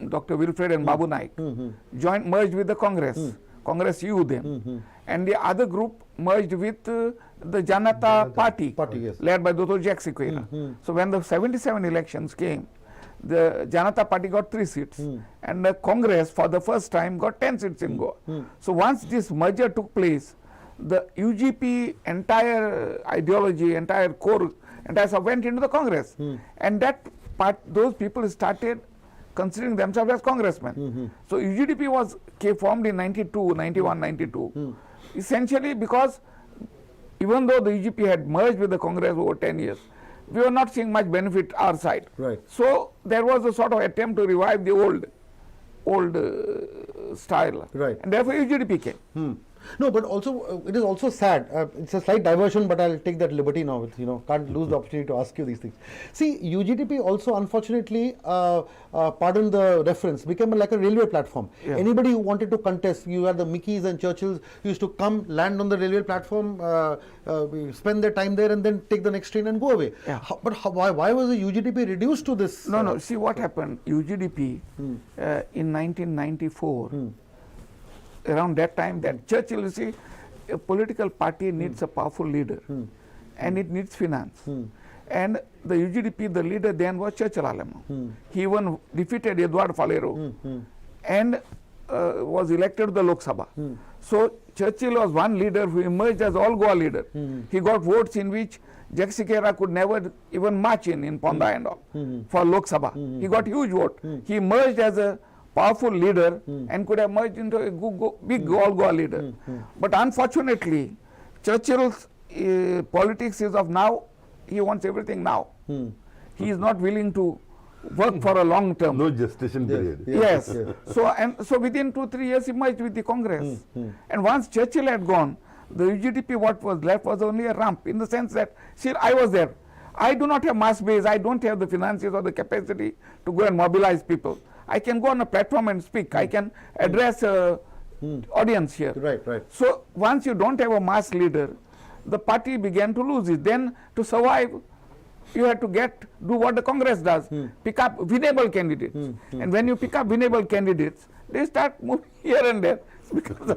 Dr. Wilfred and Babu Naik merged with the Congress. Congress U then. And the other group merged with the Janata Party yes. led by Dr. Jack Sequeira. So when the 77 elections came, the Janata Party got 3 seats and the Congress for the first time got 10 seats in Goa. So once this merger took place, the UGP entire ideology, entire stuff went into the Congress. And that part, those people started considering themselves as congressmen. So UGDP was formed in 92, 91, 92, essentially because even though the UGP had merged with the Congress over 10 years, we were not seeing much benefit our side. Right. So there was a sort of attempt to revive the old style. Right. And therefore UGDP came. No, but also it is also sad. It's a slight diversion, but I'll take that liberty now. Can't lose the opportunity to ask you these things. See, UGDP also, unfortunately, pardon the reference, became like a railway platform. Yeah. Anybody who wanted to contest, you had the Mickeys and Churchills used to come, land on the railway platform, spend their time there, and then take the next train and go away. Yeah. Why was the UGDP reduced to this? No. See what happened. UGDP in 1994. Around that time, that Churchill, you see, a political party needs a powerful leader and it needs finance. And the UGDP, the leader then was Churchill Alam. He even defeated Eduardo Falero and was elected to the Lok Sabha. So Churchill was one leader who emerged as all Goa leader. He got votes in which Jack Sikera could never even march in Ponda and all for Lok Sabha. He got huge vote. He emerged as a powerful leader and could have merged into a big all Goa leader. But unfortunately, Churchill's politics is of now. He wants everything now. He is not willing to work for a long term. No gestation period. Yes. So within 2-3 years he merged with the Congress. And once Churchill had gone, the UGDP what was left was only a rump, in the sense that, see, I was there. I do not have mass base. I don't have the finances or the capacity to go and mobilize people. I can go on a platform and speak. I can address audience here. Right. So once you don't have a mass leader, the party began to lose it. Then to survive, you have to do what the Congress does, pick up winnable candidates. And when you pick up winnable candidates, they start moving here and there. Because the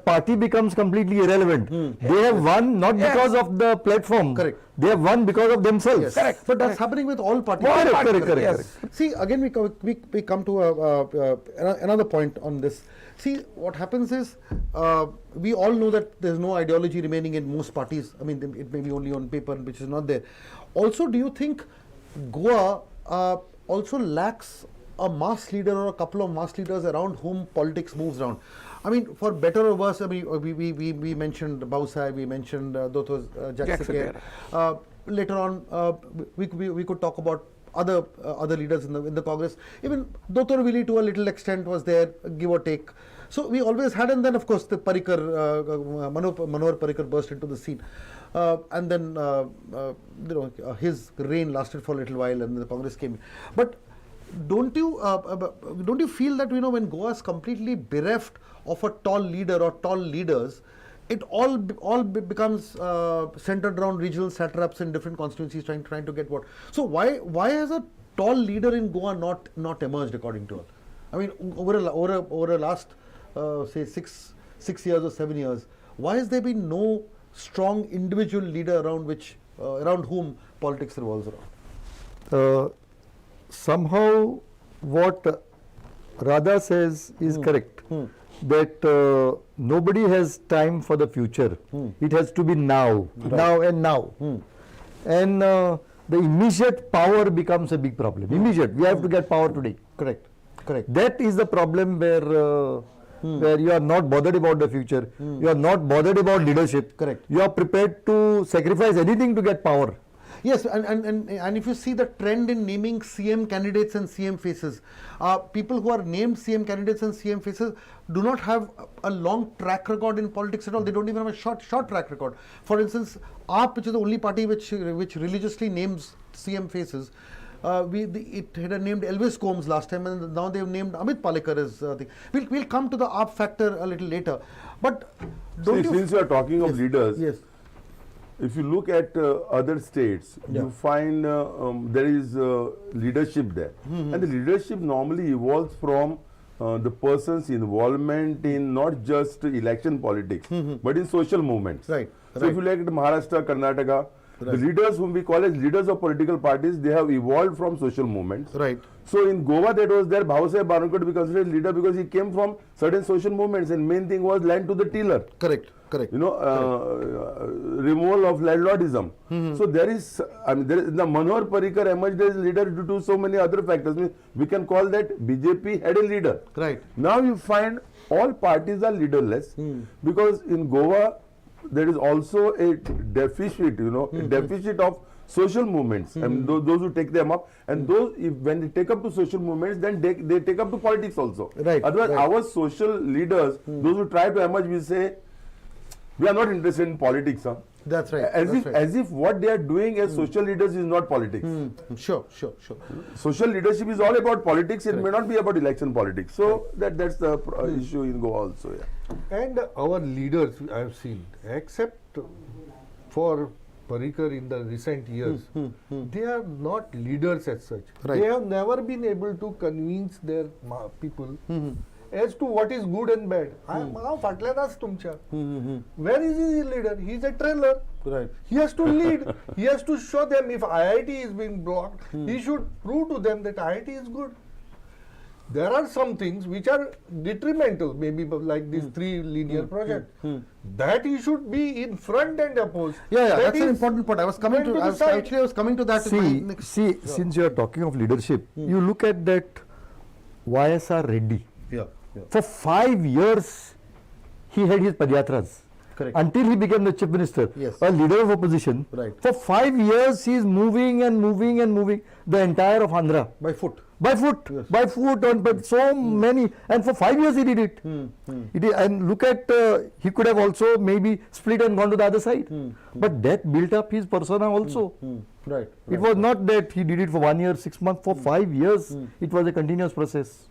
party becomes completely irrelevant. They have won not because of the platform. Correct. They have won because of themselves. Yes. Correct. But that's happening with all parties. Correct. See, again, we come to another point on this. See, what happens is, we all know that there's no ideology remaining in most parties. I mean, it may be only on paper, which is not there. Also, do you think Goa also lacks a mass leader or a couple of mass leaders around whom politics moves around? I mean, for better or worse, I mean, we mentioned Bausai, we mentioned Jack Sikera. Later on, we could talk about other leaders in the Congress. Even Dr. Willi, to a little extent, was there, give or take. So we always had, and then of course the Parikar, Manohar Parikar burst into the scene, and then his reign lasted for a little while, and the Congress came in. But don't you feel that when Goa is completely bereft of a tall leader or tall leaders, it all becomes centered around regional satraps in different constituencies trying to get what? So why has a tall leader in Goa not emerged, according to all? I mean, over a last say 6 years or 7 years, why has there been no strong individual leader around whom politics revolves around? Somehow what Radha says is correct, that nobody has time for the future. It has to be now, now. And the immediate power becomes a big problem. Immediate, we have to get power today. Correct. That is the problem where you are not bothered about the future, you are not bothered about leadership. Correct. You are prepared to sacrifice anything to get power. Yes, and if you see the trend in naming CM candidates and CM faces, people who are named CM candidates and CM faces do not have a long track record in politics at all. They don't even have a short track record. For instance, AAP, which is the only party which religiously names CM faces, it had named Elvis Combs last time, and now they've named Amit Palekar as thing. We'll come to the AAP factor a little later. But since you are talking of leaders, yes. If you look at other states, you find there is leadership there. And the leadership normally evolves from the person's involvement in not just election politics, but in social movements. Right. So if you look at Maharashtra, Karnataka, the leaders whom we call as leaders of political parties, they have evolved from social movements. Right. So in Goa, that was there, Bhavasai Baronकर to be considered leader because he came from certain social movements, and main thing was land to the tiller. Correct. Correct. Removal of landlordism. So there is, the Manohar Parrikar emerged as leader due to so many other factors. We can call that BJP had a leader. Right. Now you find all parties are leaderless because in Goa there is also a deficit, a deficit of social movements, and those who take them up, and those when they take up to social movements, then they take up to politics also. Right. Otherwise, right. our social leaders, those who try to emerge, we say we are not interested in politics. Huh? That's right. As if what they are doing as social leaders is not politics. Sure. Social leadership is all about politics. It may not be about election politics. So that's the issue in Goa also. Yeah. And our leaders, I have seen, except for Parrikar in the recent years, they are not leaders as such. Right. They have never been able to convince their people as to what is good and bad. Where is his leader? He is a trailer. Right. He has to lead. He has to show them if IIT is being blocked, he should prove to them that IIT is good. There are some things which are detrimental, maybe like these 3 linear projects. That he should be in front and oppose. Yeah, that's an important point. I was coming to. I was coming to that. Since you are talking of leadership, you look at that YSR Reddy. Yeah. For 5 years, he had his padyatras. Correct. Until he became the chief minister, Yes. a leader of opposition. Right. For 5 years, he is moving the entire of Andhra. By foot. Yes. By foot, but so many, and for 5 years he did it. And look at, he could have also maybe split and gone to the other side. But that built up his persona also. Right. It was not that he did it for 1 year, 6 months, for 5 years. It was a continuous process.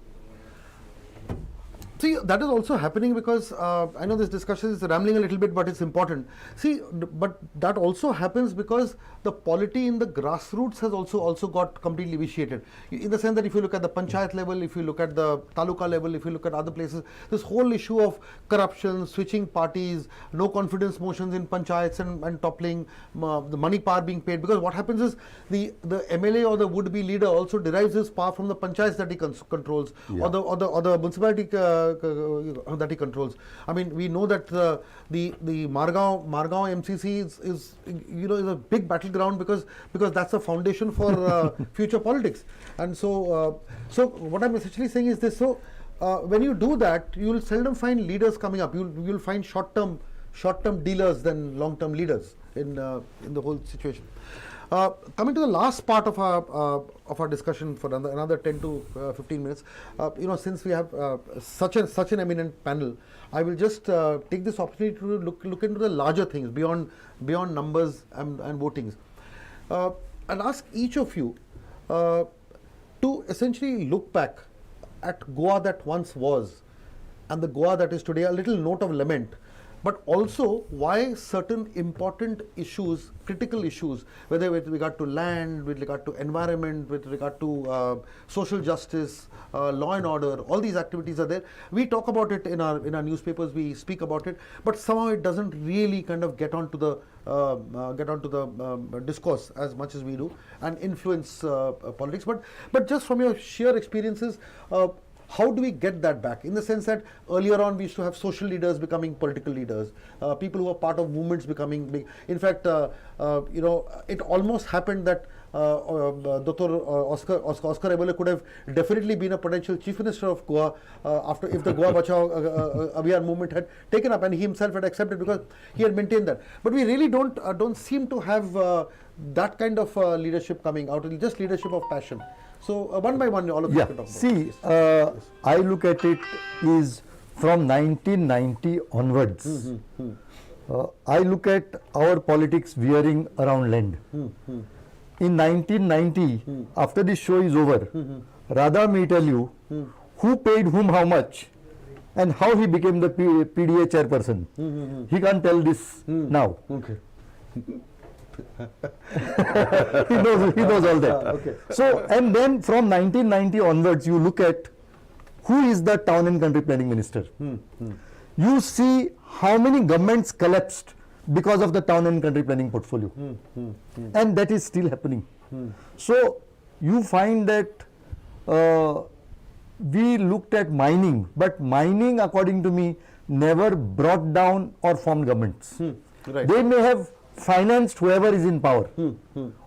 See, that is also happening because I know this discussion is rambling a little bit, but it's important. See, but that also happens because the polity in the grassroots has also got completely vitiated. In the sense that if you look at the panchayat level, if you look at the taluka level, if you look at other places, this whole issue of corruption, switching parties, no confidence motions in panchayats and toppling, the money power being paid. Because what happens is the MLA or the would-be leader also derives his power from the panchayats that he controls, or the municipality that he controls. I mean, we know that the Margao MCC is a big battleground because that's a foundation for future politics. And so what I'm essentially saying is this: so when you do that, you will seldom find leaders coming up. You'll find short-term dealers than long-term leaders in the whole situation. Coming to the last part of our discussion for another 10 to 15 minutes, since we have such an eminent panel, I will just take this opportunity to look into the larger things beyond numbers and votings. I'll ask each of you to essentially look back at Goa that once was and the Goa that is today, a little note of lament, but also why certain important issues, critical issues, whether with regard to land, with regard to environment, with regard to social justice, law and order, all these activities are there. We talk about it in our newspapers, we speak about it, but somehow it doesn't really kind of get onto the discourse as much as we do and influence politics. But just from your sheer experiences, how do we get that back? In the sense that earlier on we used to have social leaders becoming political leaders, people who are part of movements becoming big. In fact, it almost happened that Dr. Oscar Ebole could have definitely been a potential chief minister of Goa if the Goa Bachao Abhiyan movement had taken up, and he himself had accepted because he had maintained that. But we really don't seem to have that kind of leadership coming out. It's just leadership of passion. So one by one, all of you can talk about. See, I look at it is from 1990 onwards. I look at our politics veering around land. In 1990, after this show is over, Radha may tell you who paid whom how much and how he became the PDA chairperson. He can't tell this now. Okay. he knows all that. Okay. So, and then from 1990 onwards, you look at who is the town and country planning minister. You see how many governments collapsed because of the town and country planning portfolio. And that is still happening. So, you find that we looked at mining, but mining, according to me, never brought down or formed governments. Right. They may have financed whoever is in power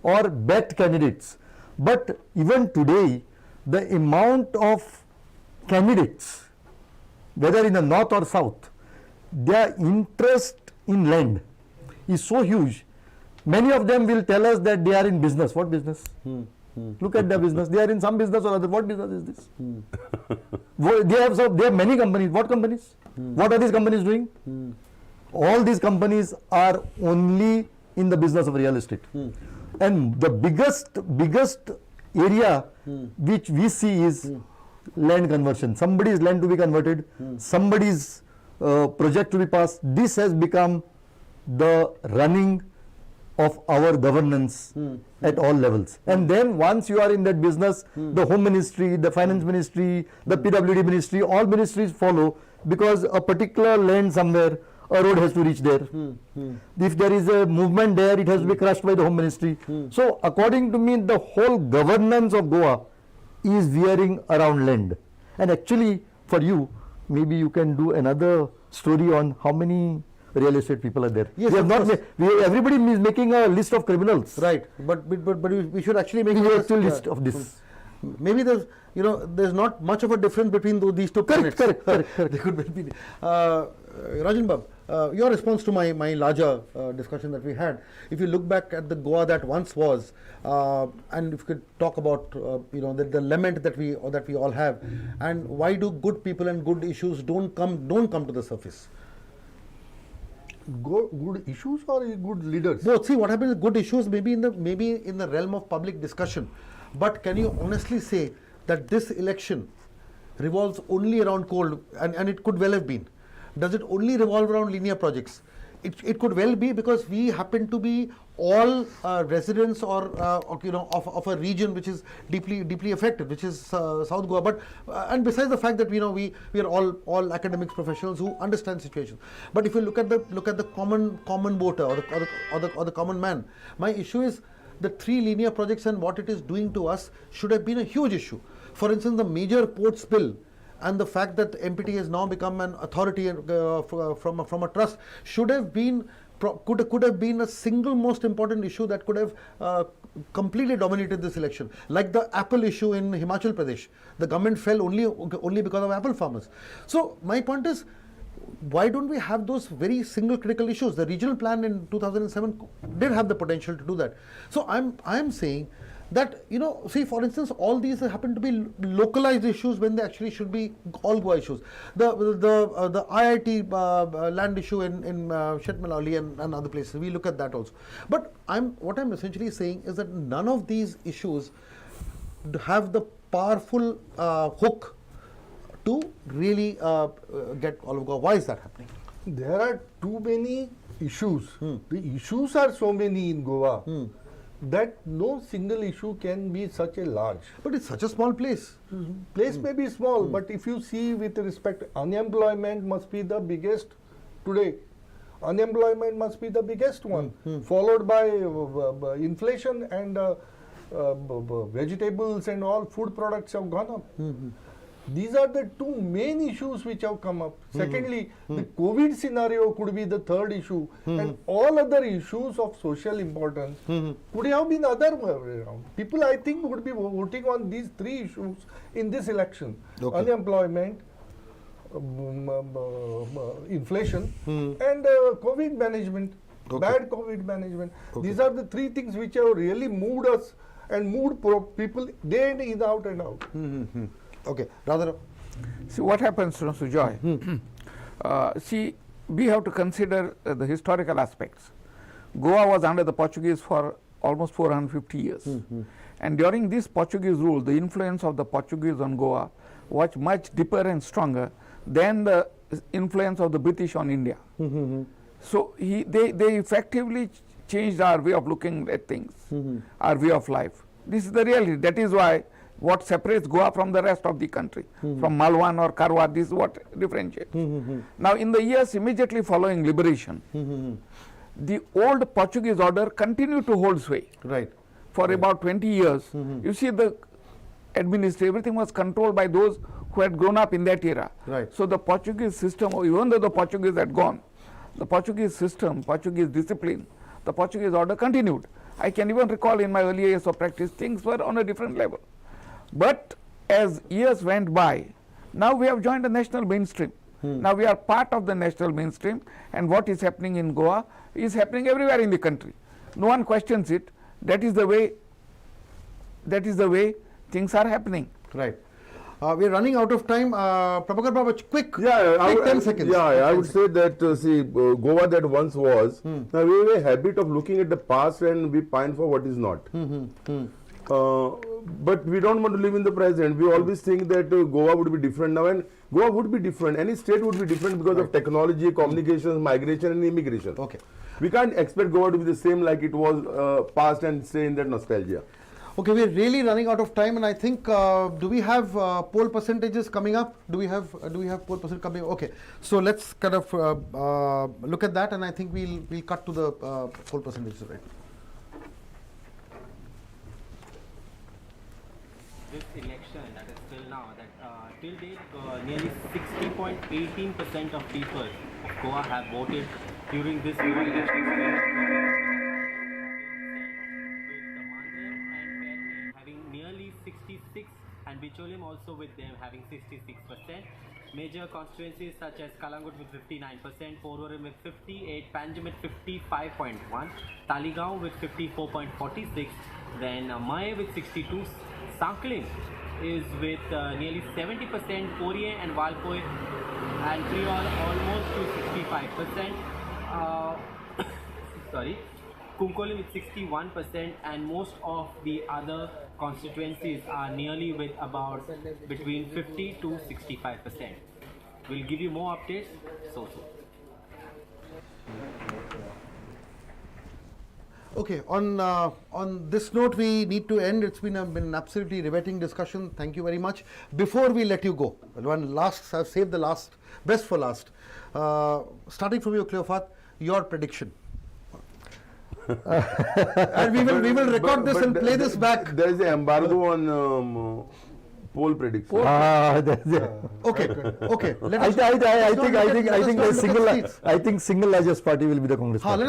or backed candidates. But even today, the amount of candidates, whether in the north or south, their interest in land is so huge. Many of them will tell us that they are in business. What business? Look at their business. They are in some business or other. What business is this? They have many companies. What companies? What are these companies doing? All these companies are only in the business of real estate. And the biggest area which we see is land conversion. Somebody's land to be converted, somebody's project to be passed. This has become the running of our governance at all levels. And then once you are in that business, the Home Ministry, the Finance Ministry, the PWD Ministry, all ministries follow, because a particular land somewhere, a road has to reach there. If there is a movement there, it has to be crushed by the Home Ministry. So according to me, the whole governance of Goa is veering around land. And actually for you, maybe you can do another story on how many real estate people are there. Yes, we have of not course. everybody is making a list of criminals. Right, but we should actually make Make a an actual list of this. Maybe there's not much of a difference between these two planets. Correct. They could well be. Rajan Bab, your response to my larger discussion that we had. If you look back at the Goa that once was, and if you could talk about the lament that we all have, and why do good people and good issues don't come to the surface? Good issues or good leaders? Both. See, what happens is good issues maybe in the realm of public discussion, but can you honestly say that this election revolves only around coal, and it could well have been? Does it only revolve around linear projects? It could well be, because we happen to be all residents of a region which is deeply affected, which is South Goa. But and besides the fact that we are all academics, professionals who understand situations. But if you look at the common voter or the common man, my issue is the 3 linear projects and what it is doing to us should have been a huge issue. For instance, the major ports bill and the fact that MPT has now become an authority from a trust should have been could have been a single most important issue that could have completely dominated this election. Like the apple issue in Himachal Pradesh, the government fell only because of apple farmers. So my point is, why don't we have those very single critical issues? The regional plan in 2007 did have the potential to do that. So I'm saying that, see, for instance, all these happen to be localized issues when they actually should be all Goa issues. The IIT land issue in Shetmalali and other places, we look at that also. But what I'm essentially saying is that none of these issues have the powerful hook to really get all of Goa. Why is that happening? There are too many issues. The issues are so many in Goa that no single issue can be such a large. But it's such a small place. Place may be small, but if you see with respect, unemployment must be the biggest today. Unemployment must be the biggest one, followed by inflation, and vegetables and all food products have gone up. These are the 2 main issues which have come up. Secondly, the COVID scenario could be the third issue, and all other issues of social importance could have been other way around. People, I think, would be voting on these 3 issues in this election. Okay. Unemployment, inflation, and COVID management, bad COVID management. These are the 3 things which have really moved us and moved people day in, out and out. Okay, rather. See what happens, Sujoy. See, we have to consider the historical aspects. Goa was under the Portuguese for almost 450 years. And during this Portuguese rule, the influence of the Portuguese on Goa was much deeper and stronger than the influence of the British on India. So they effectively changed our way of looking at things, our way of life. This is the reality. That is why what separates Goa from the rest of the country, from Malwan or Karwar, this is what differentiates. Now, in the years immediately following liberation, the old Portuguese order continued to hold sway. Right. For about 20 years. You see, the everything was controlled by those who had grown up in that era. Right. So the Portuguese system, even though the Portuguese had gone, the Portuguese system, Portuguese discipline, the Portuguese order continued. I can even recall in my early years of practice, things were on a different level. But as years went by, now we have joined the national mainstream. Now we are part of the national mainstream, and what is happening in Goa is happening everywhere in the country. No one questions it. That is the way things are happening. Right. We are running out of time. Prabhakar Baba, quick, Yeah, quick 10 seconds. Yeah, I would say that Goa that once was. Now we have a habit of looking at the past and we pine for what is not. But we don't want to live in the present. We always think that Goa would be different now, and Goa would be different. Any state would be different because of technology, communications, migration, and immigration. Okay. We can't expect Goa to be the same like it was past and stay in that nostalgia. Okay, we are really running out of time, and I think do we have poll percentages coming up? Do we have poll percent coming? Okay, so let's kind of look at that, and I think we'll cut to the poll percentages, right? This election that is till now, that till date, nearly 60.18% of people of Goa have voted during this election. Nearly 66, and Bicholim also with them having 66%. Major constituencies such as Kalangut with 59%, Porvorim with 58, Panjim with 55.1, Taligaon with 54.46, then Mae with 62, Sakling is with nearly 70%, Porie and Valpoi and Priol almost to 65%. Sorry. Kumkolim with 61%, and most of the other constituencies are nearly with about between 50 to 65%. We'll give you more updates so soon. Okay, on this note, we need to end. It's been an absolutely riveting discussion. Thank you very much. Before we let you go, one last, I've saved the last, best for last. Starting from you, Cleophas, your prediction. And we will record this and play this back. There is an embargo on poll prediction. Okay. I think single largest party will be the Congress party.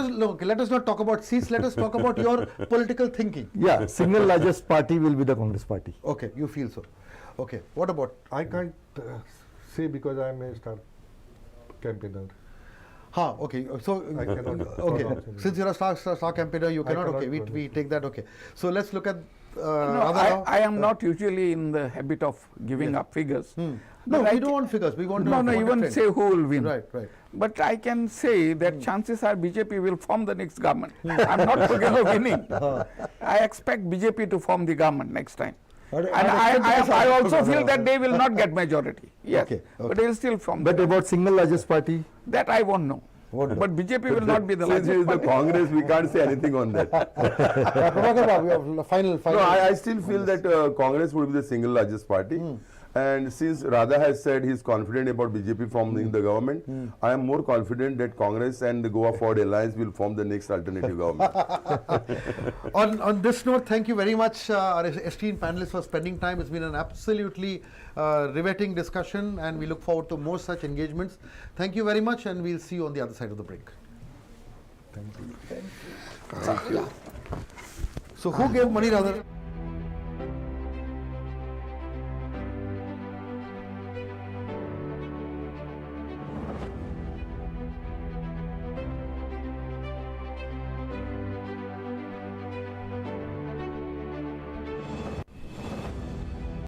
Let us not talk about seats. Let us talk about your political thinking. Yeah, single largest party will be the Congress party. Okay, you feel so. Okay, what about? I can't say because I am a star campaigner. Okay. So, I cannot okay. pronounce anything. Since you're a star campaigner, you cannot. cannot Okay, we pronounce. take that. Okay. So let's look at. No, I am not usually in the habit of giving up figures. No, But we don't want figures. We want to. No, want a even trend. say who will win. Right. But I can say that chances are BJP will form the next government. I'm not talking of winning. I expect BJP to form the government next time. And I also feel that they will not get majority. Yes, Okay. but they will still form. But about single largest party? That I won't know. But BJP will not be the Since it largest is the party. Congress, we can't say anything on that. Prabhakar Babu, we have final. No, I still feel that Congress would be the single largest party. And since Radha has said he's confident about BJP forming the government, I am more confident that Congress and the Goa Forward Alliance will form the next alternative government. On this note, thank you very much, our esteemed panelists, for spending time. It's been an absolutely riveting discussion, and we look forward to more such engagements. Thank you very much, and we'll see you on the other side of the break. Thank you. So, who gave Mani Radha?